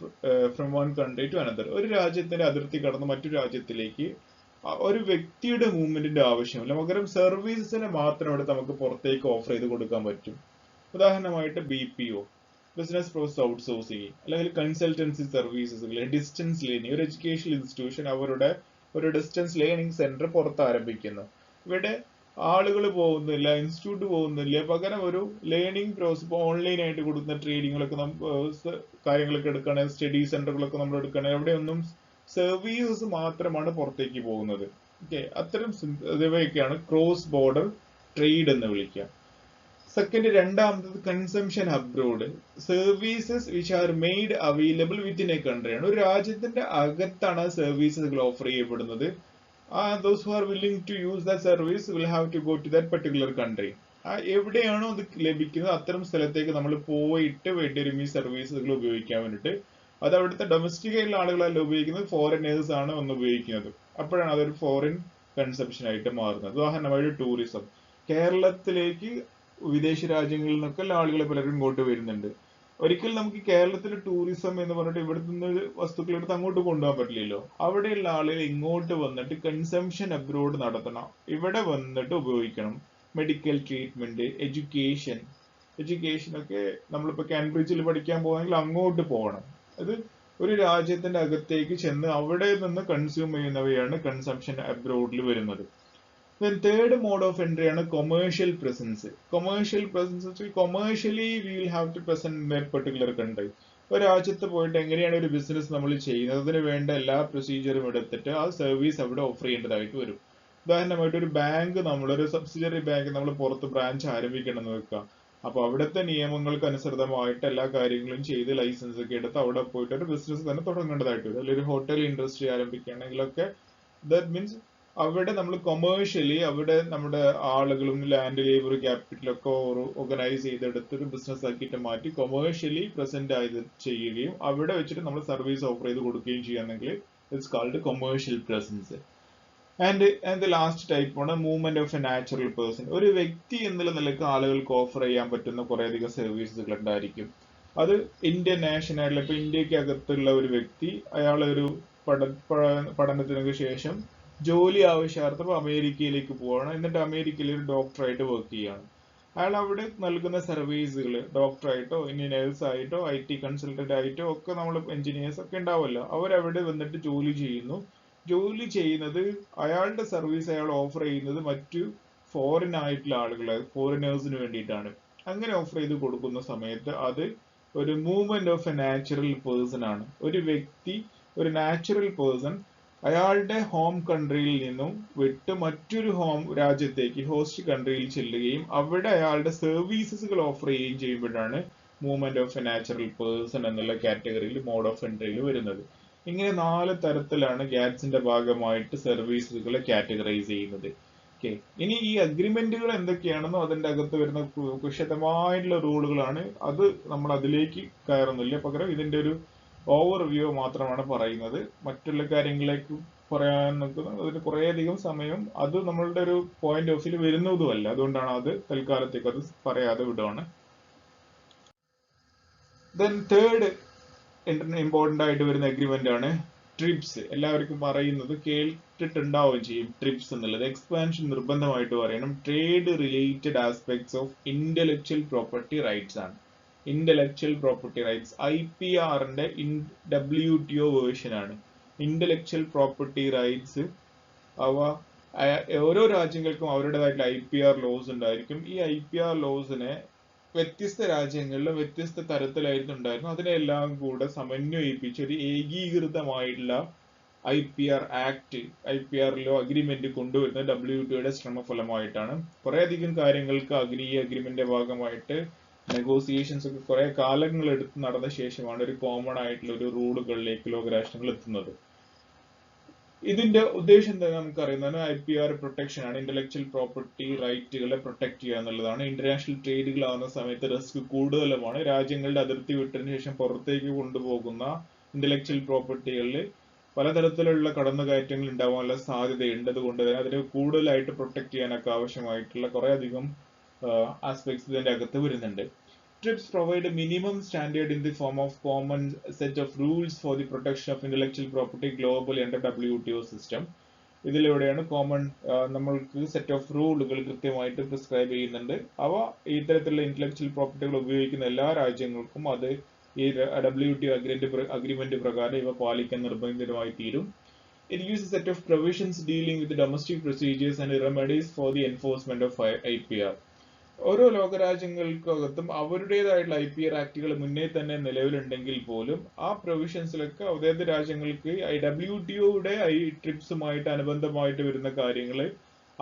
from one country to another. ഒരു രാജ്യത്തിന്റെ അതിർത്തി കടന്ന് മറ്റൊരു രാജ്യത്തിലേക്ക് ഒരു വ്യക്തിയുടെ മൂവ്മെന്റിന്റെ ആവശ്യമില്ല, പകരം സർവീസസിനെ മാത്രം എടുത്ത് നമുക്ക് പുറത്തേക്ക് ഓഫർ ചെയ്ത് കൊടുക്കാൻ പറ്റും. ഉദാഹരണമായിട്ട് BPO, ബിസിനസ് പ്രോസസ് ഔട്ട്സോഴ്സിംഗ്, അല്ലെങ്കിൽ കൺസൾട്ടൻസി സർവീസസുകൾ, ഡിസ്റ്റൻസ് ലേണിംഗ്. ഒരു എഡ്യൂക്കേഷണൽ ഇൻസ്റ്റിറ്റ്യൂഷൻ അവരുടെ ഒരു ഡിസ്റ്റൻസ് ലേണിംഗ് സെന്റർ പുറത്ത് ആരംഭിക്കുന്നു. ഇവിടെ ആളുകൾ പോകുന്നില്ല, ഇൻസ്റ്റിറ്റ്യൂട്ട് പോകുന്നില്ല, പകരം ഒരു ലേണിംഗ് പ്രോസസ് ഓൺലൈൻ ആയിട്ട് കൊടുക്കുന്ന ട്രെയിനിങ്ങുകളൊക്കെ കാര്യങ്ങളൊക്കെ എടുക്കുകയാണെങ്കിൽ, സ്റ്റഡി സെന്ററുകളൊക്കെ നമ്മൾ എടുക്കുകയാണെങ്കിൽ അവിടെയൊന്നും സർവീസസ് മാത്രമാണ് പുറത്തേക്ക് പോകുന്നത്. ഓക്കെ, അത്തരം ഇവയൊക്കെയാണ് ക്രോസ് ബോർഡർ ട്രേഡ് എന്ന് വിളിക്കുക. സെക്കൻഡ്, രണ്ടാമത്തത് consumption abroad. Services which are made available within a കൺട്രിയാണ്. ഒരു രാജ്യത്തിന്റെ അകത്താണ് സർവീസുകൾ ഓഫർ ചെയ്യപ്പെടുന്നത്. Those who are willing to use that service will have to go to that particular country. എവിടെയാണോ അത് ലഭിക്കുന്നത് അത്തരം സ്ഥലത്തേക്ക് നമ്മൾ പോയിട്ട് വേണ്ടിവരും ഈ സർവീസുകൾ ഉപയോഗിക്കാൻ വേണ്ടിയിട്ട്. അത് അവിടുത്തെ ഡൊമസ്റ്റിക് ആയിട്ടുള്ള ആളുകളല്ല ഉപയോഗിക്കുന്നത്, ഫോറിനേഴ്സ് ആണ് ഒന്ന് ഉപയോഗിക്കുന്നത്. അപ്പോഴാണ് അതൊരു ഫോറിൻ കൺസംഷൻ ആയിട്ട് മാറുന്നത്. ഉദാഹരണമായിട്ട് ടൂറിസം. കേരളത്തിലേക്ക് വിദേശ രാജ്യങ്ങളിൽ നിന്നൊക്കെ ആളുകൾ പലരും ഇങ്ങോട്ട് വരുന്നുണ്ട്. ഒരിക്കലും നമുക്ക് കേരളത്തിലെ ടൂറിസം എന്ന് പറഞ്ഞിട്ട് ഇവിടുത്തെ നിന്ന് വസ്തുക്കൾ എടുത്ത് അങ്ങോട്ട് കൊണ്ടുപോകാൻ പറ്റില്ലല്ലോ. അവിടെയുള്ള ആളുകൾ ഇങ്ങോട്ട് വന്നിട്ട് കൺസംഷൻ അബ്രോഡ് നടത്തണം, ഇവിടെ വന്നിട്ട് ഉപയോഗിക്കണം. മെഡിക്കൽ ട്രീറ്റ്മെന്റ്, എഡ്യൂക്കേഷൻ ഒക്കെ നമ്മളിപ്പോൾ കാംബ്രിഡ്ജിൽ പഠിക്കാൻ പോകുന്നെങ്കിൽ അങ്ങോട്ട് പോകണം. അത് ഒരു രാജ്യത്തിന്റെ അകത്തേക്ക് ചെന്ന് അവിടെ നിന്ന് കൺസ്യൂം ചെയ്യുന്നവയാണ് കൺസംഷൻ അബ്രോഡിൽ വരുന്നത്. Then third mode of entry ആണ് commercial presence. Commercially we will have to present in that particular country. ഒരു രാജ്യത്ത് പോയിട്ട് എങ്ങനെയാണ് ഒരു ബിസിനസ് നമ്മൾ ചെയ്യുന്നത്, അതിന് വേണ്ട എല്ലാ പ്രൊസീജിയറും എടുത്തിട്ട് ആ സർവീസ് അവിടെ ഓഫർ ചെയ്യേണ്ടതായിട്ട് വരും. ഉദാഹരണമായിട്ട് ഒരു ബാങ്ക്, നമ്മളൊരു സബ്സിഡിയറി ബാങ്ക് നമ്മൾ പുറത്ത് ബ്രാഞ്ച് ആരംഭിക്കണമെന്ന് വെക്കുക. അപ്പൊ അവിടുത്തെ നിയമങ്ങൾക്ക് അനുസൃതമായിട്ട് എല്ലാ കാര്യങ്ങളും ചെയ്ത് ലൈസൻസ് ഒക്കെ എടുത്ത് അവിടെ പോയിട്ട് ഒരു ബിസിനസ് തന്നെ തുടങ്ങേണ്ടതായിട്ട് വരും. അല്ലെങ്കിൽ ഒരു ഹോട്ടൽ ഇൻഡസ്ട്രി ആരംഭിക്കുകയാണെങ്കിലൊക്കെ ദാറ്റ് മീൻസ് അവിടെ നമ്മൾ കൊമേഴ്ഷ്യലി അവിടെ നമ്മുടെ ആളുകളും ലാൻഡ് ലേബർ ക്യാപിറ്റലൊക്കെ ഓർഗനൈസ് ചെയ്തെടുത്ത് ഒരു ബിസിനസ് ആക്കിയിട്ട് മാറ്റി കൊമേഴ്ഷ്യലി പ്രസന്റ് ആയത് ചെയ്യുകയും അവിടെ വെച്ചിട്ട് നമ്മൾ സർവീസ് ഓഫർ ചെയ്ത് കൊടുക്കുകയും ചെയ്യുകയാണെങ്കിൽ it's called commercial presence. And the last type ആണ് movement of a natural person. ഒരു വ്യക്തി എന്നുള്ള നിലയ്ക്ക് ആളുകൾക്ക് ഓഫർ ചെയ്യാൻ പറ്റുന്ന കുറേയധികം സർവീസുകൾ ഉണ്ടായിരിക്കും. അത് ഇന്ത്യൻ നാഷണൽ, ഇപ്പൊ ഇന്ത്യക്ക് അകത്തുള്ള ഒരു വ്യക്തി, അയാൾ ഒരു പഠനത്തിനു ശേഷം ജോലി ആവശ്യാർത്ഥം അമേരിക്കയിലേക്ക് പോവാണ്. എന്നിട്ട് അമേരിക്കയിൽ ഒരു ഡോക്ടറായിട്ട് വർക്ക് ചെയ്യാണ്. അയാൾ അവിടെ നൽകുന്ന സർവീസുകൾ ഡോക്ടറായിട്ടോ ഇനി നേഴ്സായിട്ടോ IT കൺസൾട്ടന്റ് ആയിട്ടോ ഒക്കെ നമ്മൾ എഞ്ചിനീയേഴ്സ് ഒക്കെ ഉണ്ടാവുമല്ലോ, അവരവിടെ വന്നിട്ട് ജോലി ചെയ്യുന്നു. ജോലി ചെയ്യുന്നത് അയാളുടെ സർവീസ് അയാൾ ഓഫർ ചെയ്യുന്നത് മറ്റു ഫോറിൻ ആയിട്ടുള്ള ആളുകൾ, ഫോറിനേഴ്സിന് വേണ്ടിയിട്ടാണ്. അങ്ങനെ ഓഫർ ചെയ്ത് കൊടുക്കുന്ന സമയത്ത് അത് ഒരു movement of a natural person ആണ്. ഒരു വ്യക്തി, ഒരു നാച്ചുറൽ പേഴ്സൺ അയാളുടെ ഹോം കൺട്രിയിൽ നിന്നും വിട്ട് മറ്റൊരു രാജ്യത്തേക്ക്, ഹോസ്റ്റ് കൺട്രിയിൽ ചെല്ലുകയും അവിടെ അയാളുടെ സർവീസസുകൾ ഓഫർ ചെയ്യുകയും ചെയ്യുമ്പോഴാണ് movement of a natural person എന്നുള്ള കാറ്റഗറിയിൽ, മോഡ് ഓഫ് എൻട്രിയിൽ വരുന്നത്. ഇങ്ങനെ 4 തരത്തിലാണ് ഗാറ്റ്സിന്റെ ഭാഗമായിട്ട് സർവീസുകളെ കാറ്റഗറൈസ് ചെയ്യുന്നത്. ഓക്കെ, ഇനി ഈ അഗ്രിമെന്റുകൾ എന്തൊക്കെയാണെന്നോ അതിന്റെ അകത്ത് വരുന്ന വിശദമായിട്ടുള്ള റൂളുകളാണ്. അത് നമ്മൾ അതിലേക്ക് കയറുന്നില്ല, പകരം ഇതിന്റെ ഒരു ഓവർവ്യൂ മാത്രമാണ് പറയുന്നത്. മറ്റുള്ള കാര്യങ്ങളിലേക്ക് പറയാൻ നോക്കുന്നത് അതിന് കുറേയധികം സമയം അത് നമ്മളുടെ ഒരു പോയിന്റ് ഓഫ് വ്യൂ വരുന്നതുമല്ല. അതുകൊണ്ടാണ് അത് തൽക്കാലത്തേക്ക് അത് പറയാതെ വിടുവാണ്. ദെൻ തേർഡ് ഇമ്പോർട്ടന്റ് ആയിട്ട് വരുന്ന അഗ്രിമെന്റ് ആണ് ട്രിപ്സ്. എല്ലാവർക്കും പറയുന്നത് കേട്ടിട്ടുണ്ടാവുകയും ചെയ്യും ട്രിപ്സ് എന്നുള്ളത്. എക്സ്പാൻഷൻ നിർബന്ധമായിട്ട് പറയണം. Trade related aspects of intellectual property rights ആണ്. ഇന്റലക്ച്വൽ പ്രോപ്പർട്ടി റൈറ്റ്സ് IPRന്റെ WTO വേർഷൻ ആണ്. ഇന്റലക്ച്വൽ പ്രോപ്പർട്ടി റൈറ്റ്സ് അവ ഓരോ രാജ്യങ്ങൾക്കും അവരുടേതായിട്ടുള്ള IPR ലോസ് ഉണ്ടായിരിക്കും. ഈ IPR ലോസിനെ വ്യത്യസ്ത രാജ്യങ്ങളിലും വ്യത്യസ്ത തരത്തിലായിരുന്നു ഉണ്ടായിരുന്നു. അതിനെല്ലാം കൂടെ സമന്വയിപ്പിച്ച് ഒരു ഏകീകൃതമായിട്ടുള്ള IPR act, IPR law agreement കൊണ്ടുവരുന്നത് WTOയുടെ ശ്രമഫലമായിട്ടാണ്. കുറേയധികം കാര്യങ്ങൾക്ക് ഈ അഗ്രിമെന്റിന്റെ ഭാഗമായിട്ട് നെഗോസിയേഷൻസ് ഒക്കെ കുറെ കാലങ്ങൾ എടുത്ത് നടന്ന ശേഷമാണ് ഒരു കോമൺ ആയിട്ടുള്ള ഒരു റൂളുകളിലേക്ക് ലോകരാഷ്ട്രങ്ങൾ എത്തുന്നത്. ഇതിന്റെ ഉദ്ദേശം എന്താ നമുക്ക് അറിയുന്നതാണ്. IPR പ്രൊട്ടക്ഷൻ ആണ്. ഇന്റലക്ച്വൽ പ്രോപ്പർട്ടി റൈറ്റുകളെ പ്രൊട്ടക്ട് ചെയ്യുക എന്നുള്ളതാണ്. ഇന്റർനാഷണൽ ട്രേഡുകളാവുന്ന സമയത്ത് റിസ്ക് കൂടുതലുമാണ്. രാജ്യങ്ങളുടെ അതിർത്തി വിട്ടതിന് ശേഷം പുറത്തേക്ക് കൊണ്ടുപോകുന്ന ഇന്റലക്ച്വൽ പ്രോപ്പർട്ടികളിൽ പലതരത്തിലുള്ള കടന്നുകയറ്റങ്ങൾ ഉണ്ടാവാനുള്ള സാധ്യതയുണ്ട്. അതുകൊണ്ട് തന്നെ അതിനെ കൂടുതലായിട്ട് പ്രൊട്ടക്ട് ചെയ്യാനൊക്കെ ആവശ്യമായിട്ടുള്ള കുറേയധികം ആസ്പെക്ട്സ് ഇതിന്റെ അകത്ത് വരുന്നുണ്ട്. TRIPS provide a minimum standard in the form of common set of rules for the protection of intellectual property globally under WTO system. ഇതിലൂടെയാണ് കോമൺ നമ്മൾക്ക് സെറ്റ് ഓഫ് റൂളുകൾ കൃത്യമായിട്ട് പ്രിസ്ക്രൈബ് ചെയ്യുന്നുണ്ട്. അവ ഇത്തരത്തിലുള്ള ഇന്റലക്ച്വൽ പ്രോപ്പർട്ടികൾ ഉപയോഗിക്കുന്ന എല്ലാ രാജ്യങ്ങൾക്കും അത് ഈ WTO അഗ്രിമെന്റ് പ്രകാരം ഇവ പാലിക്കാൻ നിർബന്ധിതമായി തീരും. It gives a set of provisions dealing with the domestic procedures and remedies for the enforcement of IPR. ഓരോ ലോകരാജ്യങ്ങൾക്കകത്തും അവരുടേതായിട്ടുള്ള IPR ആക്ടുകൾ മുന്നേ തന്നെ നിലവിലുണ്ടെങ്കിൽ പോലും ആ പ്രൊവിഷൻസിലൊക്കെ അതായത് രാജ്യങ്ങൾക്ക് WTOയുടെ ട്രിപ്സുമായിട്ട് അനുബന്ധമായിട്ട് വരുന്ന കാര്യങ്ങൾ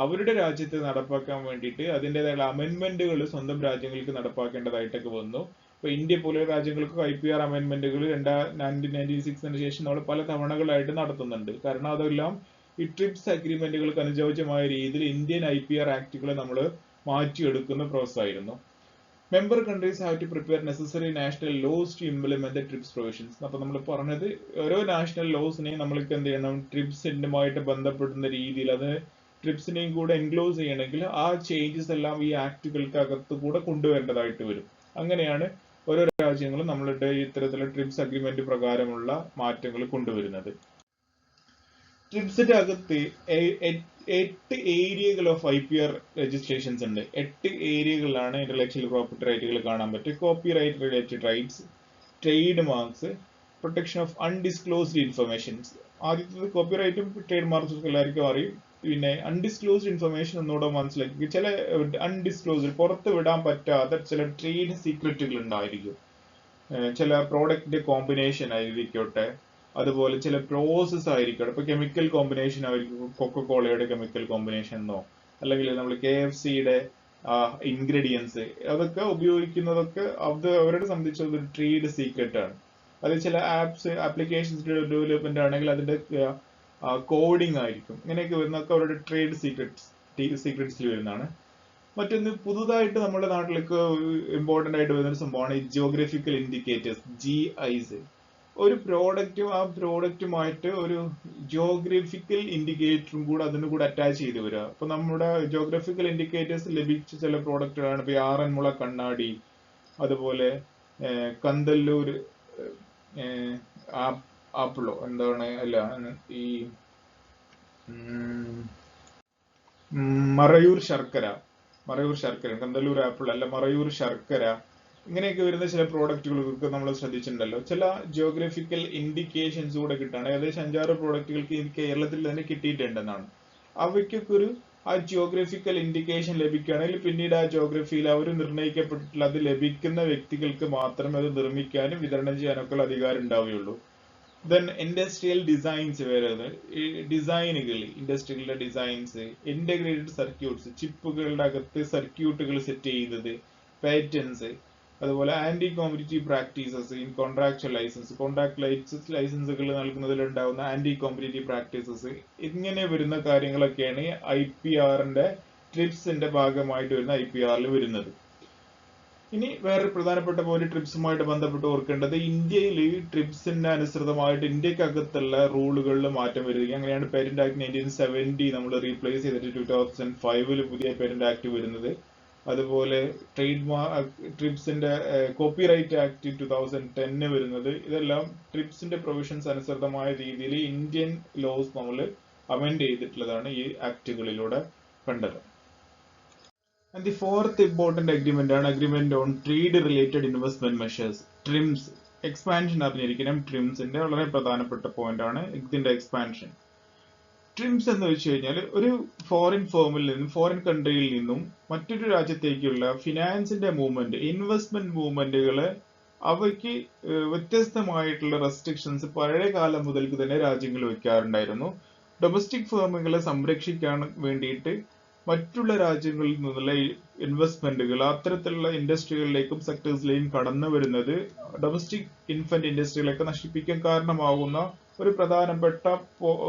അവരുടെ രാജ്യത്ത് നടപ്പാക്കാൻ വേണ്ടിയിട്ട് അതിൻ്റെതായുള്ള അമെൻമെന്റുകൾ സ്വന്തം രാജ്യങ്ങൾക്ക് നടപ്പാക്കേണ്ടതായിട്ടൊക്കെ വന്നു. ഇപ്പൊ ഇന്ത്യ പോലെ രാജ്യങ്ങൾക്ക് IPR അമെൻമെന്റുകൾ 1996 ശേഷം നമ്മൾ പല തവണകളായിട്ട് നടത്തുന്നുണ്ട്. കാരണം അതെല്ലാം ഈ ട്രിപ്സ് അഗ്രിമെന്റുകൾക്ക് അനുയോജ്യമായ രീതിയിൽ ഇന്ത്യൻ IPR ആക്ടുകളെ നമ്മൾ മാറ്റിയെടുക്കുന്ന പ്രോസസ് ആയിരുന്നു. Member countries have to prepare necessary national laws to implement the TRIPS provisions. അപ്പൊ നമ്മൾ പറഞ്ഞത് ഓരോ നാഷണൽ ലോസിനെയും നമ്മൾക്ക് എന്ത് ചെയ്യണം, ട്രിപ്സിനുമായിട്ട് ബന്ധപ്പെടുന്ന രീതിയിൽ അത് ട്രിപ്സിനെയും കൂടെ എൻക്ലോസ് ചെയ്യണമെങ്കിൽ ആ ചേഞ്ചസ് എല്ലാം ഈ ആക്ടുകൾക്ക് അകത്ത് കൂടെ കൊണ്ടുവരേണ്ടതായിട്ട് വരും. അങ്ങനെയാണ് ഓരോ രാജ്യങ്ങളും നമ്മളുടെ ഇത്തരത്തിലുള്ള ട്രിപ്സ് അഗ്രിമെന്റ് പ്രകാരമുള്ള മാറ്റങ്ങൾ കൊണ്ടുവരുന്നത്. ട്രിപ്സിന്റെ അകത്ത് 8 ഏരിയകൾ ഓഫ് IPR രജിസ്ട്രേഷൻസ് ഉണ്ട്. 8 ഏരിയകളിലാണ് ഇന്റലക്ച്വൽ പ്രോപ്പർട്ടി റൈറ്റുകൾ കാണാൻ പറ്റും. Copyright related rights, trademarks, protection of undisclosed informations. ആദ്യത്തേത് കോപ്പി റൈറ്റും ട്രേഡ് മാർക്സും എല്ലാവർക്കും അറിയും. പിന്നെ അൺഡിസ്ക്ലോസ്ഡ് ഇൻഫർമേഷൻ ഒന്നുകൂടെ മനസ്സിലാക്കി. ചില അൺഡിസ്ക്ലോസ്ഡ് പുറത്ത് വിടാൻ പറ്റാത്ത ചില ട്രേഡ് സീക്രറ്റുകൾ ഉണ്ടായിരിക്കും. ചില പ്രോഡക്റ്റിന്റെ കോമ്പിനേഷൻ ആയിരിക്കട്ടെ, അതുപോലെ ചില പ്രോസസ് ആയിരിക്കണം. ഇപ്പൊ കെമിക്കൽ കോമ്പിനേഷൻ ആയിരിക്കും, കൊക്കക്കോളയുടെ കെമിക്കൽ കോമ്പിനേഷൻ എന്നോ അല്ലെങ്കിൽ നമ്മൾ KFCയുടെ ഇൻഗ്രീഡിയൻസ് അതൊക്കെ ഉപയോഗിക്കുന്നതൊക്കെ അത് അവരുടെ സംബന്ധിച്ച് ഒരു ട്രേഡ് സീക്രട്ട് ആണ്. അത് ചില ആപ്ലിക്കേഷൻസ് ഡെവലപ്മെന്റ് ആണെങ്കിൽ അതിന്റെ കോഡിംഗ് ആയിരിക്കും. ഇങ്ങനെയൊക്കെ വരുന്നതൊക്കെ അവരുടെ ട്രേഡ് സീക്രട്സിൽ വരുന്നതാണ്. മറ്റൊന്ന് പുതുതായിട്ട് നമ്മുടെ നാട്ടിലേക്ക് ഇമ്പോർട്ടന്റ് ആയിട്ട് വരുന്ന ഒരു സംഭവമാണ് ഈ ജിയോഗ്രഫിക്കൽ ഇൻഡിക്കേറ്റേഴ്സ്, GIs. ഒരു പ്രോഡക്റ്റും ആ പ്രോഡക്റ്റുമായിട്ട് ഒരു ജിയോഗ്രഫിക്കൽ ഇൻഡിക്കേറ്ററും കൂടെ അതിന് കൂടെ അറ്റാച്ച് ചെയ്ത് വരിക. അപ്പൊ നമ്മുടെ ജിയോഗ്രഫിക്കൽ ഇൻഡിക്കേറ്റേഴ്സ് ലഭിച്ച ചില പ്രോഡക്റ്റുകളാണ് ഇപ്പൊ ആറന്മുള കണ്ണാടി, അതുപോലെ കന്തല്ലൂർ ആപ്പിളോ എന്താണ് അല്ല ഈ മറയൂർ ശർക്കര, കന്തല്ലൂർ ആപ്പിൾ അല്ല മറയൂർ ശർക്കര, ഇങ്ങനെയൊക്കെ വരുന്ന ചില പ്രോഡക്റ്റുകൾക്ക് നമ്മൾ ശ്രദ്ധിച്ചിട്ടുണ്ടല്ലോ. ചില ജിയോഗ്രഫിക്കൽ ഇൻഡിക്കേഷൻസ് കൂടെ കിട്ടാണ്. ഏകദേശം 5-6 പ്രോഡക്റ്റുകൾക്ക് കേരളത്തിൽ തന്നെ കിട്ടിയിട്ടുണ്ടെന്നാണ്. അവയ്ക്കൊക്കെ ഒരു ആ ജിയോഗ്രഫിക്കൽ ഇൻഡിക്കേഷൻ ലഭിക്കുകയാണെങ്കിൽ പിന്നീട് ആ ജോഗ്രഫിയിൽ അവർ നിർണ്ണയിക്കപ്പെട്ടിട്ടുള്ള അത് ലഭിക്കുന്ന വ്യക്തികൾക്ക് മാത്രമേ അത് നിർമ്മിക്കാനും വിതരണം ചെയ്യാനൊക്കെ ഉള്ള അധികാരം ഉണ്ടാവുകയുള്ളൂ. ദെൻ ഇൻഡസ്ട്രിയൽ ഡിസൈൻസ് വരുന്നത് ഈ ഡിസൈനുകൾ, ഇൻഡസ്ട്രികളുടെ ഡിസൈൻസ്, ഇന്റഗ്രേറ്റഡ് സർക്യൂട്ട്സ്, ചിപ്പുകളുടെ അകത്ത് സർക്യൂട്ടുകൾ സെറ്റ് ചെയ്യുന്നത്, പാറ്റേൺസ്, അതുപോലെ anticompetitive practices in contractual licence, contract ലൈസൻസുകൾ നൽകുന്നതിൽ ഉണ്ടാകുന്ന ആന്റി കോമ്പറ്റീവ് പ്രാക്ടീസസ്, ഇങ്ങനെ വരുന്ന കാര്യങ്ങളൊക്കെയാണ് IPRന്റെ ട്രിപ്സിന്റെ ഭാഗമായിട്ട് വരുന്ന IPRൽ വരുന്നത്. ഇനി വേറൊരു പ്രധാനപ്പെട്ട പോയിന്റ് ട്രിപ്സുമായിട്ട് ബന്ധപ്പെട്ട് ഓർക്കേണ്ടത്, ഇന്ത്യയിൽ ട്രിപ്സിന് അനുസൃതമായിട്ട് ഇന്ത്യക്കകത്തുള്ള റൂളുകളിൽ മാറ്റം വരികയും അങ്ങനെയാണ് പേറ്റന്റ് ആക്ട് 1970 നമ്മൾ റീപ്ലേസ് ചെയ്തിട്ട് 2005 പുതിയ പേറ്റന്റ് ആക്ട് വരുന്നത്. അതുപോലെ ട്രിപ്സിന്റെ കോപ്പിറൈറ്റ് ആക്ട് 2010 വരുന്നത്. ഇതെല്ലാം ട്രിപ്സിന്റെ പ്രൊവിഷൻസ് അനുസൃതമായ രീതിയിൽ ഇന്ത്യൻ ലോസ് നമ്മൾ അമെൻഡ് ചെയ്തിട്ടുള്ളതാണ് ഈ ആക്ടുകളിലൂടെ കണ്ടത്. And the fourth important agreement ആണ് agreement on trade related investment measures, TRIMS. Expansion അറിഞ്ഞിരിക്കണം. ട്രിംസിന്റെ വളരെ പ്രധാനപ്പെട്ട പോയിന്റ് ആണ് ഇതിന്റെ എക്സ്പാൻഷൻ. ട്രിംസ് എന്ന് വെച്ച് കഴിഞ്ഞാൽ ഒരു ഫോറിൻ ഫേമിൽ നിന്നും ഫോറിൻ കൺട്രിയിൽ നിന്നും മറ്റൊരു രാജ്യത്തേക്കുള്ള ഫിനാൻസിന്റെ മൂവ്മെന്റ്, ഇൻവെസ്റ്റ്മെന്റ് മൂവ്മെന്റുകള് അവയ്ക്ക് വ്യത്യസ്തമായിട്ടുള്ള റെസ്ട്രിക്ഷൻസ് പഴയ കാലം മുതൽക്ക് തന്നെ രാജ്യങ്ങൾ വെക്കാറുണ്ടായിരുന്നു. ഡൊമസ്റ്റിക് ഫേമുകളെ സംരക്ഷിക്കാൻ വേണ്ടിയിട്ട് മറ്റുള്ള രാജ്യങ്ങളിൽ നിന്നുള്ള ഇൻവെസ്റ്റ്മെന്റുകൾ അത്തരത്തിലുള്ള ഇൻഡസ്ട്രികളിലേക്കും സെക്ടേഴ്സിലേക്കും കടന്നു വരുന്നത് ഡൊമസ്റ്റിക് ഇൻഫന്റ് ഇൻഡസ്ട്രികളൊക്കെ നശിപ്പിക്കാൻ കാരണമാകുന്ന ഒരു പ്രധാനപ്പെട്ട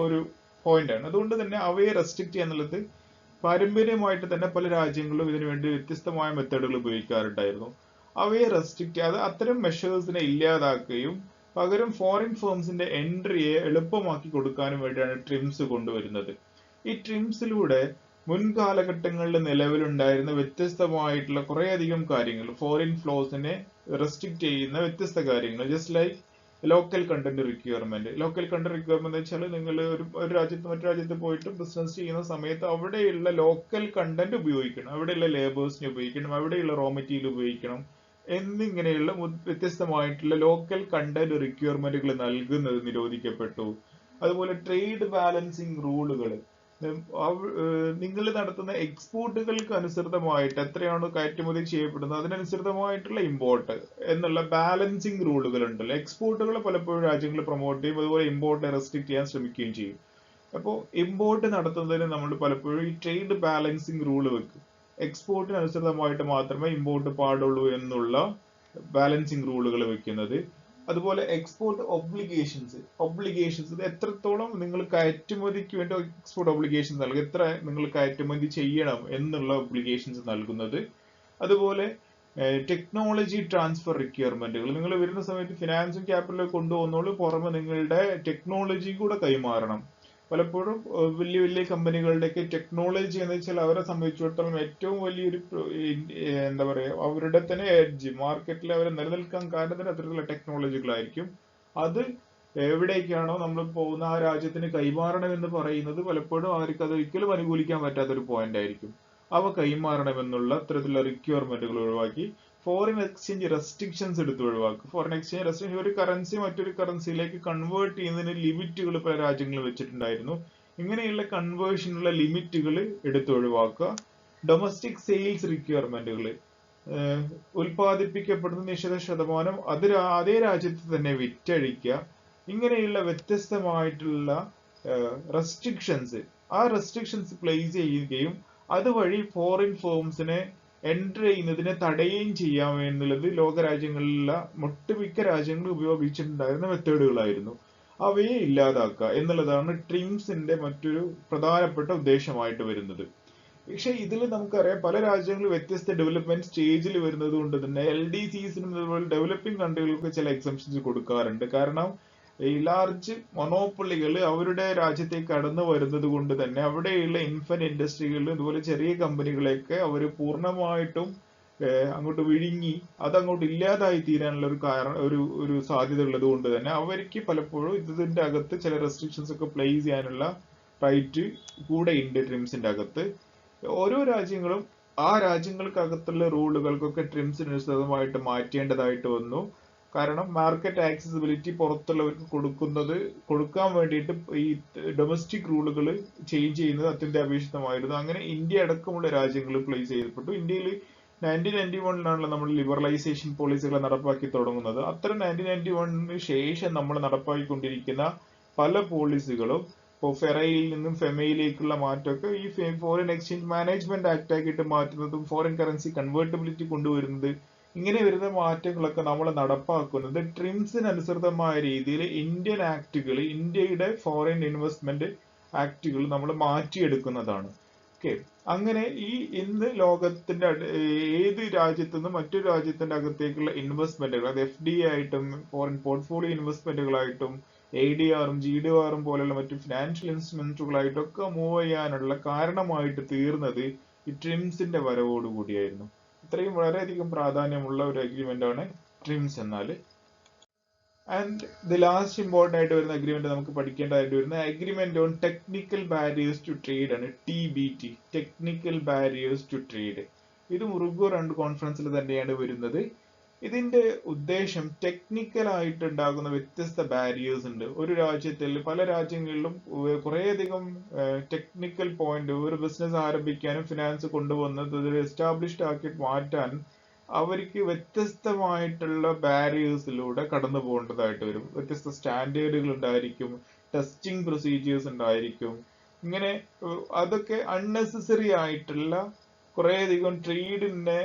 ഒരു പോയിന്റ് ആണ്. അതുകൊണ്ട് തന്നെ അവയെ റെസ്ട്രിക്ട് ചെയ്യാന്നുള്ളത് പാരമ്പര്യമായിട്ട് തന്നെ പല രാജ്യങ്ങളും ഇതിനുവേണ്ടി വ്യത്യസ്തമായ മെത്തേഡുകൾ ഉപയോഗിക്കാറുണ്ടായിരുന്നു. അവയെ റെസ്ട്രിക്ട് ചെയ്യാതെ അത്തരം മെഷേഴ്സിനെ ഇല്ലാതാക്കുകയും പകരം ഫോറിൻ ഫേംസിന്റെ എൻട്രിയെ എളുപ്പമാക്കി കൊടുക്കാനും വേണ്ടിയാണ് ട്രിംസ് കൊണ്ടുവരുന്നത്. ഈ ട്രിംസിലൂടെ മുൻകാലഘട്ടങ്ങളിൽ നിലവിലുണ്ടായിരുന്ന വ്യത്യസ്തമായിട്ടുള്ള കുറേയധികം കാര്യങ്ങൾ, ഫോറിൻ ഫ്ലോസിനെ റെസ്ട്രിക്ട് ചെയ്യുന്ന വ്യത്യസ്ത കാര്യങ്ങൾ, just like local content requirement. Local content requirement എന്ന് വെച്ചാൽ നിങ്ങൾ ഒരു രാജ്യത്ത് മറ്റു രാജ്യത്ത് പോയിട്ട് ബിസിനസ് ചെയ്യുന്ന സമയത്ത് അവിടെയുള്ള ലോക്കൽ കണ്ടന്റ് ഉപയോഗിക്കണം, അവിടെയുള്ള ലേബേഴ്സിനെ ഉപയോഗിക്കണം, അവിടെയുള്ള റോ മെറ്റീരിയൽ ഉപയോഗിക്കണം എന്നിങ്ങനെയുള്ള വ്യത്യസ്തമായിട്ടുള്ള ലോക്കൽ കണ്ടന്റ് റിക്വയർമെന്റുകൾ നൽകുന്നത് നിരോധിക്കപ്പെട്ടു. അതുപോലെ ട്രേഡ് ബാലൻസിങ് റൂളുകൾ, നിങ്ങൾ നടത്തുന്ന എക്സ്പോർട്ടുകൾക്ക് അനുസൃതമായിട്ട് എത്രയാണോ കയറ്റുമതി ചെയ്യപ്പെടുന്നത് അതിനനുസൃതമായിട്ടുള്ള ഇമ്പോർട്ട് എന്നുള്ള ബാലൻസിങ് റൂളുകൾ ഉണ്ടല്ലോ. എക്സ്പോർട്ടുകൾ പലപ്പോഴും രാജ്യങ്ങൾ പ്രൊമോട്ട് ചെയ്യും, അതുപോലെ ഇമ്പോർട്ട് റെസ്ട്രിക്ട് ചെയ്യാൻ ശ്രമിക്കുകയും ചെയ്യും. അപ്പോൾ ഇമ്പോർട്ട് നടത്തുന്നതിന് നമ്മൾ പലപ്പോഴും ഈ ട്രേഡ് ബാലൻസിങ് റൂൾ വെക്കും. എക്സ്പോർട്ടിന് അനുസൃതമായിട്ട് മാത്രമേ ഇമ്പോർട്ട് പാടുള്ളൂ എന്നുള്ള ബാലൻസിങ് റൂളുകൾ വെക്കുന്നത്. അതുപോലെ എക്സ്പോർട്ട് ഒബ്ലിഗേഷൻസ് ഇത് എത്രത്തോളം നിങ്ങൾ കയറ്റുമതിക്ക് വേണ്ടി എക്സ്പോർട്ട് ഒബ്ലിഗേഷൻസ് നൽകും, എത്ര നിങ്ങൾ കയറ്റുമതി ചെയ്യണം എന്നുള്ള ഒബ്ലിഗേഷൻസ് നൽകുന്നത്. അതുപോലെ ടെക്നോളജി ട്രാൻസ്ഫർ റിക്വയർമെന്റുകൾ, നിങ്ങൾ വരുന്ന സമയത്ത് ഫിനാൻസും ക്യാപിറ്റലും കൊണ്ടുപോകുന്നോളൂ, പുറമെ നിങ്ങളുടെ ടെക്നോളജി കൂടെ കൈമാറണം. പലപ്പോഴും വലിയ വലിയ കമ്പനികളുടെയൊക്കെ ടെക്നോളജി എന്ന് വെച്ചാൽ അവരെ സംബന്ധിച്ചിടത്തോളം ഏറ്റവും വലിയൊരു എന്താ പറയുക, അവരുടെ തന്നെ എഡ്ജ്, മാർക്കറ്റിൽ അവരെ നിലനിൽക്കാൻ കാരണം തന്നെ അത്തരത്തിലുള്ള ടെക്നോളജികളായിരിക്കും. അത് എവിടേക്കാണോ നമ്മൾ പോകുന്ന ആ രാജ്യത്തിന് കൈമാറണം എന്ന് പറയുന്നത് പലപ്പോഴും അവർക്ക് അത് ഒരിക്കലും അനുകൂലിക്കാൻ പറ്റാത്തൊരു പോയിന്റ് ആയിരിക്കും. അവ കൈമാറണമെന്നുള്ള അത്തരത്തിലുള്ള റിക്വയർമെന്റുകൾ ഒഴിവാക്കി ഫോറിൻ എക്സ്ചേഞ്ച് റെസ്ട്രിക്ഷൻസ് എടുത്ത് ഒഴിവാക്കും. ഫോറിൻ എക്സ്ചേഞ്ച് റെസ്ട്രിക്ഷൻ, ഒരു കറൻസി മറ്റൊരു കറൻസിയിലേക്ക് കൺവേർട്ട് ചെയ്യുന്നതിന് ലിമിറ്റുകൾ പല രാജ്യങ്ങളും വെച്ചിട്ടുണ്ടായിരുന്നു. ഇങ്ങനെയുള്ള കൺവേർഷനുള്ള ലിമിറ്റുകൾ എടുത്ത് ഒഴിവാക്കുക. ഡൊമസ്റ്റിക് സെയിൽസ് റിക്വയർമെന്റുകൾ, ഉൽപ്പാദിപ്പിക്കപ്പെടുന്ന നിശ്ചിത ശതമാനം അതേ രാജ്യത്ത് തന്നെ വിറ്റഴിക്കുക. ഇങ്ങനെയുള്ള വ്യത്യസ്തമായിട്ടുള്ള റെസ്ട്രിക്ഷൻസ്, ആ റെസ്ട്രിക്ഷൻസ് പ്ലേസ് ചെയ്യുകയും അതുവഴി ഫോറിൻ ഫേംസിനെ എൻറ്റർ ചെയ്യുന്നതിനെ തടയുകയും ചെയ്യാം എന്നുള്ളത് ലോകരാജ്യങ്ങളിലുള്ള ഒട്ടുമിക്ക രാജ്യങ്ങൾ ഉപയോഗിച്ചിട്ടുണ്ടായിരുന്ന മെത്തേഡുകളായിരുന്നു. അവയെ ഇല്ലാതാക്കുക എന്നുള്ളതാണ് ട്രിംസിന്റെ മറ്റൊരു പ്രധാനപ്പെട്ട ഉദ്ദേശമായിട്ട് വരുന്നത്. പക്ഷെ ഇതിൽ നമുക്കറിയാം പല രാജ്യങ്ങളും വ്യത്യസ്ത ഡെവലപ്മെന്റ് സ്റ്റേജിൽ വരുന്നത് കൊണ്ട് തന്നെ LDCസിനും അതുപോലെ ഡെവലപ്പിംഗ് കൺട്രികൾക്ക് ചില എക്സംഷൻസ് കൊടുക്കാറുണ്ട്. കാരണം ഈ ലാർജ് മൊണോപ്പൊളികൾ അവരുടെ രാജ്യത്തേക്ക് കടന്നു വരുന്നത് കൊണ്ട് തന്നെ അവിടെയുള്ള ഇൻഫന്റ് ഇൻഡസ്ട്രികളിലും ഇതുപോലെ ചെറിയ കമ്പനികളെയൊക്കെ അവർ പൂർണ്ണമായിട്ടും അങ്ങോട്ട് വിഴുങ്ങി അതങ്ങോട്ട് ഇല്ലാതായി തീരാനുള്ള ഒരു സാധ്യത ഉള്ളത് കൊണ്ട് തന്നെ അവർക്ക് പലപ്പോഴും ഇതിന്റെ അകത്ത് ചില റെസ്ട്രിക്ഷൻസ് ഒക്കെ പ്ലേസ് ചെയ്യാനുള്ള റൈറ്റ് കൂടെ ഉണ്ട് ട്രിംസിന്റെ അകത്ത്. ഓരോ രാജ്യങ്ങളും ആ രാജ്യങ്ങൾക്കകത്തുള്ള റൂളുകൾക്കൊക്കെ ട്രിംസിനനുസൃതമായിട്ട് മാറ്റേണ്ടതായിട്ട് വന്നു. കാരണം മാർക്കറ്റ് ആക്സസിബിലിറ്റി പുറത്തുള്ളവർക്ക് കൊടുക്കാൻ വേണ്ടിയിട്ട് ഈ ഡൊമസ്റ്റിക് റൂളുകൾ ചേഞ്ച് ചെയ്യുന്നത് അത്യന്താപേക്ഷിതമായിരുന്നു. അങ്ങനെ ഇന്ത്യ അടക്കമുള്ള രാജ്യങ്ങൾ പ്ലേസ് ചെയ്യപ്പെട്ടു. ഇന്ത്യയിൽ 1991 നമ്മൾ ലിബറലൈസേഷൻ പോളിസികൾ നടപ്പാക്കി തുടങ്ങുന്നത്. അത്തരം 1991 ശേഷം നമ്മൾ നടപ്പാക്കിക്കൊണ്ടിരിക്കുന്ന പല പോളിസികളും ഇപ്പോൾ ഫെറയിൽ നിന്നും ഫെമയിലേക്കുള്ള മാറ്റമൊക്കെ ഈ ഫോറിൻ എക്സ്ചേഞ്ച് മാനേജ്മെന്റ് ആക്ട് ആക്കിയിട്ട് മാറ്റുന്നതും ഫോറിൻ കറൻസി കൺവേർട്ടബിലിറ്റി കൊണ്ടുവരുന്നത്, ഇങ്ങനെ വരുന്ന മാറ്റങ്ങളൊക്കെ നമ്മൾ നടപ്പാക്കുന്നത് ട്രിംസിനനുസൃതമായ രീതിയിൽ ഇന്ത്യൻ ആക്ടുകൾ, ഇന്ത്യയുടെ ഫോറിൻ ഇൻവെസ്റ്റ്മെന്റ് ആക്ടുകൾ നമ്മൾ മാറ്റിയെടുക്കുന്നതാണ്. ഓക്കെ, അങ്ങനെ ഈ ഇന്ന് ലോകത്തിന്റെ ഏത് രാജ്യത്തു നിന്നും മറ്റൊരു രാജ്യത്തിന്റെ അകത്തേക്കുള്ള ഇൻവെസ്റ്റ്മെന്റുകൾ, അത് FDI ആയിട്ടും ഫോറിൻ പോർട്ട്ഫോളിയോ ഇൻവെസ്റ്റ്മെന്റുകളായിട്ടും ADR-ഉം GDR-ഉം പോലുള്ള മറ്റു ഫിനാൻഷ്യൽ ഇൻസ്ട്രുമെന്റുകളായിട്ടും ഒക്കെ മൂവ് ചെയ്യാനുള്ള കാരണമായിട്ട് തീർന്നത് ഈ ട്രിംസിന്റെ വരവോടുകൂടിയായിരുന്നു. ഇത്രയും വളരെയധികം പ്രാധാന്യമുള്ള ഒരു അഗ്രിമെന്റ് ആണ് ട്രിംസ് എന്നാൽ. ആൻഡ് ദി ലാസ്റ്റ് ഇമ്പോർട്ടന്റ് ആയിട്ട് വരുന്ന അഗ്രിമെന്റ് നമുക്ക് പഠിക്കേണ്ടതായിട്ട് വരുന്ന agreement on technical barriers to trade ആണ്, TBT, technical barriers to trade. ഇത് മുറുഗോ 2 കോൺഫറൻസിൽ തന്നെയാണ് വരുന്നത്. ഇതിന്റെ ഉദ്ദേശം ടെക്നിക്കൽ ആയിട്ട് ഉണ്ടാകുന്ന വ്യത്യസ്ത ബാരിയേഴ്സ് ഉണ്ട് ഒരു രാജ്യത്തിൽ. പല രാജ്യങ്ങളിലും കുറേയധികം ടെക്നിക്കൽ പോയിന്റ് ഒരു ബിസിനസ് ആരംഭിക്കാനും ഫിനാൻസ് കൊണ്ടുവന്നത് എസ്റ്റാബ്ലിഷ്ഡ് ആക്കി മാറ്റാൻ അവർക്ക് വ്യത്യസ്തമായിട്ടുള്ള ബാരിയേഴ്സിലൂടെ കടന്നു പോകേണ്ടതായിട്ട് വരും. വ്യത്യസ്ത സ്റ്റാൻഡേർഡുകൾ ഉണ്ടായിരിക്കും, ടെസ്റ്റിംഗ് പ്രൊസീജിയേഴ്സ് ഉണ്ടായിരിക്കും. ഇങ്ങനെ അതൊക്കെ അൺനെസസറി ആയിട്ടുള്ള കുറേയധികം ട്രേഡിനെ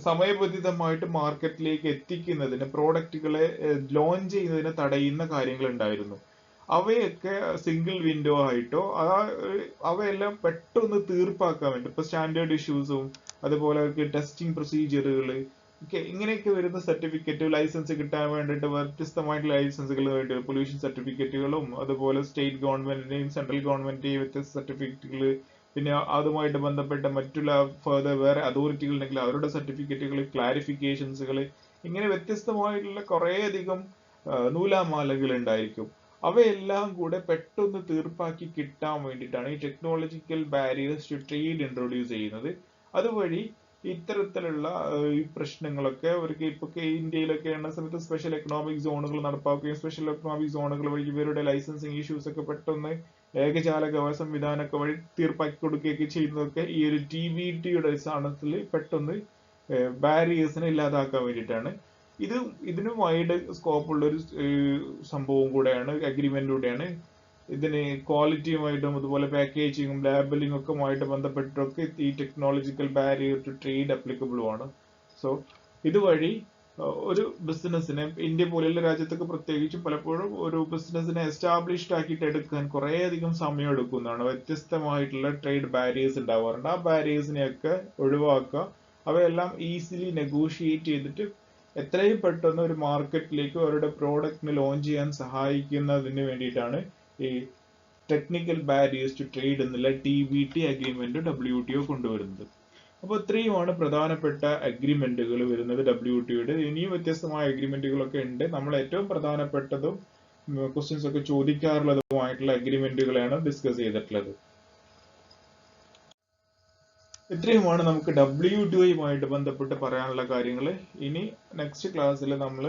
സമയബന്ധിതമായിട്ട് മാർക്കറ്റിലേക്ക് എത്തിക്കുന്നതിന്, പ്രോഡക്റ്റുകളെ ലോഞ്ച് ചെയ്യുന്നതിന് തടയുന്ന കാര്യങ്ങൾ ഉണ്ടായിരുന്നു. അവയൊക്കെ സിംഗിൾ വിൻഡോ ആയിട്ടോ അവയെല്ലാം പെട്ടെന്ന് തീർപ്പാക്കാൻ വേണ്ടി ഇപ്പൊ സ്റ്റാൻഡേർഡ് ഇഷ്യൂസും അതുപോലെ ടെസ്റ്റിംഗ് പ്രൊസീജിയറുകൾ ഒക്കെ ഇങ്ങനെയൊക്കെ വരുന്ന സർട്ടിഫിക്കറ്റ്, ലൈസൻസ് കിട്ടാൻ വേണ്ടിയിട്ട് വ്യത്യസ്തമായിട്ടുള്ള ലൈസൻസുകൾ വേണ്ടി പൊല്യൂഷൻ സർട്ടിഫിക്കറ്റുകളും അതുപോലെ സ്റ്റേറ്റ് ഗവൺമെന്റിന്റെയും സെൻട്രൽ ഗവൺമെന്റിന്റെയും വ്യത്യസ്ത സർട്ടിഫിക്കറ്റുകൾ, പിന്നെ അതുമായിട്ട് ബന്ധപ്പെട്ട മറ്റുള്ള ഫർദർ വേറെ അതോറിറ്റികൾ ഉണ്ടെങ്കിൽ അവരുടെ സർട്ടിഫിക്കറ്റുകൾ, ക്ലാരിഫിക്കേഷൻസുകൾ, ഇങ്ങനെ വ്യത്യസ്തമായിട്ടുള്ള കുറേയധികം നൂലാമാലകൾ ഉണ്ടായിരിക്കും. അവയെല്ലാം കൂടെ പെട്ടെന്ന് തീർപ്പാക്കി കിട്ടാൻ വേണ്ടിയിട്ടാണ് ഈ technological barriers to trade introduce ചെയ്യുന്നത്. അതുവഴി ഇത്തരത്തിലുള്ള ഈ പ്രശ്നങ്ങളൊക്കെ അവർക്ക് ഇപ്പൊ ഇന്ത്യയിലൊക്കെ എന്ന സമയത്ത് സ്പെഷ്യൽ എക്കണോമിക് സോണുകൾ നടപ്പാക്കുകയും സ്പെഷ്യൽ എക്കണോമിക് സോണുകൾ വഴി ഇവരുടെ ലൈസൻസിങ് ഇഷ്യൂസ് ഒക്കെ പെട്ടെന്ന് ഏകജാലക സംവിധാനമൊക്കെ വഴി തീർപ്പാക്കി കൊടുക്കുകയൊക്കെ ചെയ്യുന്നതൊക്കെ ഈ ഒരു TBTയുടെ അടിസ്ഥാനത്തിൽ പെട്ടെന്ന് ബാരിയേഴ്സിനെ ഇല്ലാതാക്കാൻ വേണ്ടിയിട്ടാണ്. ഇതിന് വൈഡ് സ്കോപ്പുള്ള ഒരു സംഭവം കൂടെയാണ്, അഗ്രിമെന്റിലൂടെയാണ്. ഇതിന് ക്വാളിറ്റിയുമായിട്ടും അതുപോലെ പാക്കേജിങ്ങും ലാബലിംഗും ഒക്കെ ആയിട്ട് ബന്ധപ്പെട്ടൊക്കെ ഈ ടെക്നോളജിക്കൽ ബാരിയർ ടു ട്രേഡ് അപ്ലിക്കബിളുമാണ്. സോ ഇതുവഴി ഒരു ബിസിനസ്സിനെ ഇന്ത്യ പോലെയുള്ള രാജ്യത്തൊക്കെ പ്രത്യേകിച്ചും പലപ്പോഴും ഒരു ബിസിനസ്സിനെ എസ്റ്റാബ്ലിഷ്ഡ് ആക്കിയിട്ട് എടുക്കാൻ കുറേയധികം സമയം എടുക്കുന്നതാണ്. വ്യത്യസ്തമായിട്ടുള്ള ട്രേഡ് ബാരിയേഴ്സ് ഉണ്ടാവാറുണ്ട്. ആ ബാരിയേഴ്സിനെയൊക്കെ ഒഴിവാക്കുക, അവയെല്ലാം ഈസിലി നെഗോഷിയേറ്റ് ചെയ്തിട്ട് എത്രയും പെട്ടെന്ന് ഒരു മാർക്കറ്റിലേക്ക് അവരുടെ പ്രോഡക്റ്റിന് ലോഞ്ച് ചെയ്യാൻ സഹായിക്കുന്നതിന് വേണ്ടിയിട്ടാണ് ഈ ടെക്നിക്കൽ ബാരിയേഴ്സ് ടു ട്രേഡ് എന്നുള്ള TBT അഗ്രിമെന്റ് WTO കൊണ്ടുവരുന്നത്. അപ്പോൾ ഇത്രയുമാണ് പ്രധാനപ്പെട്ട അഗ്രിമെന്റുകൾ വരുന്നത് WTOയുടെ. ഇനിയും വ്യത്യസ്തമായ അഗ്രിമെന്റുകളൊക്കെ ഉണ്ട്. നമ്മൾ ഏറ്റവും പ്രധാനപ്പെട്ടതും ക്വസ്റ്റ്യൻസ് ഒക്കെ ചോദിക്കാറുള്ളതുമായിട്ടുള്ള അഗ്രിമെന്റുകളാണ് ഡിസ്കസ് ചെയ്തിട്ടുള്ളത്. ഇത്രയുമാണ് നമുക്ക് WTOയുമായിട്ട് ബന്ധപ്പെട്ട് പറയാനുള്ള കാര്യങ്ങൾ. ഇനി നെക്സ്റ്റ് ക്ലാസ്സിൽ നമ്മൾ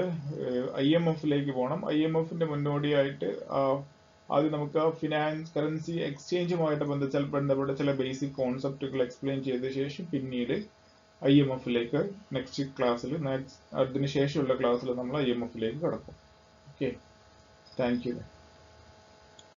IMFലേക്ക് പോകണം. IMFന്റെ മുന്നോടിയായിട്ട് ആദ്യം നമുക്ക് ഫിനാൻസ് കറൻസി എക്സ്ചേഞ്ചുമായിട്ട് ബന്ധപ്പെട്ട ചില ബേസിക് കോൺസെപ്റ്റുകൾ എക്സ്പ്ലെയിൻ ചെയ്ത ശേഷം പിന്നീട് IMFലേക്ക് നെക്സ്റ്റ് ക്ലാസ്സിൽ, അതിന് ശേഷമുള്ള ക്ലാസ്സിൽ നമ്മൾ IMFലേക്ക് കടക്കും. Okay, thank you.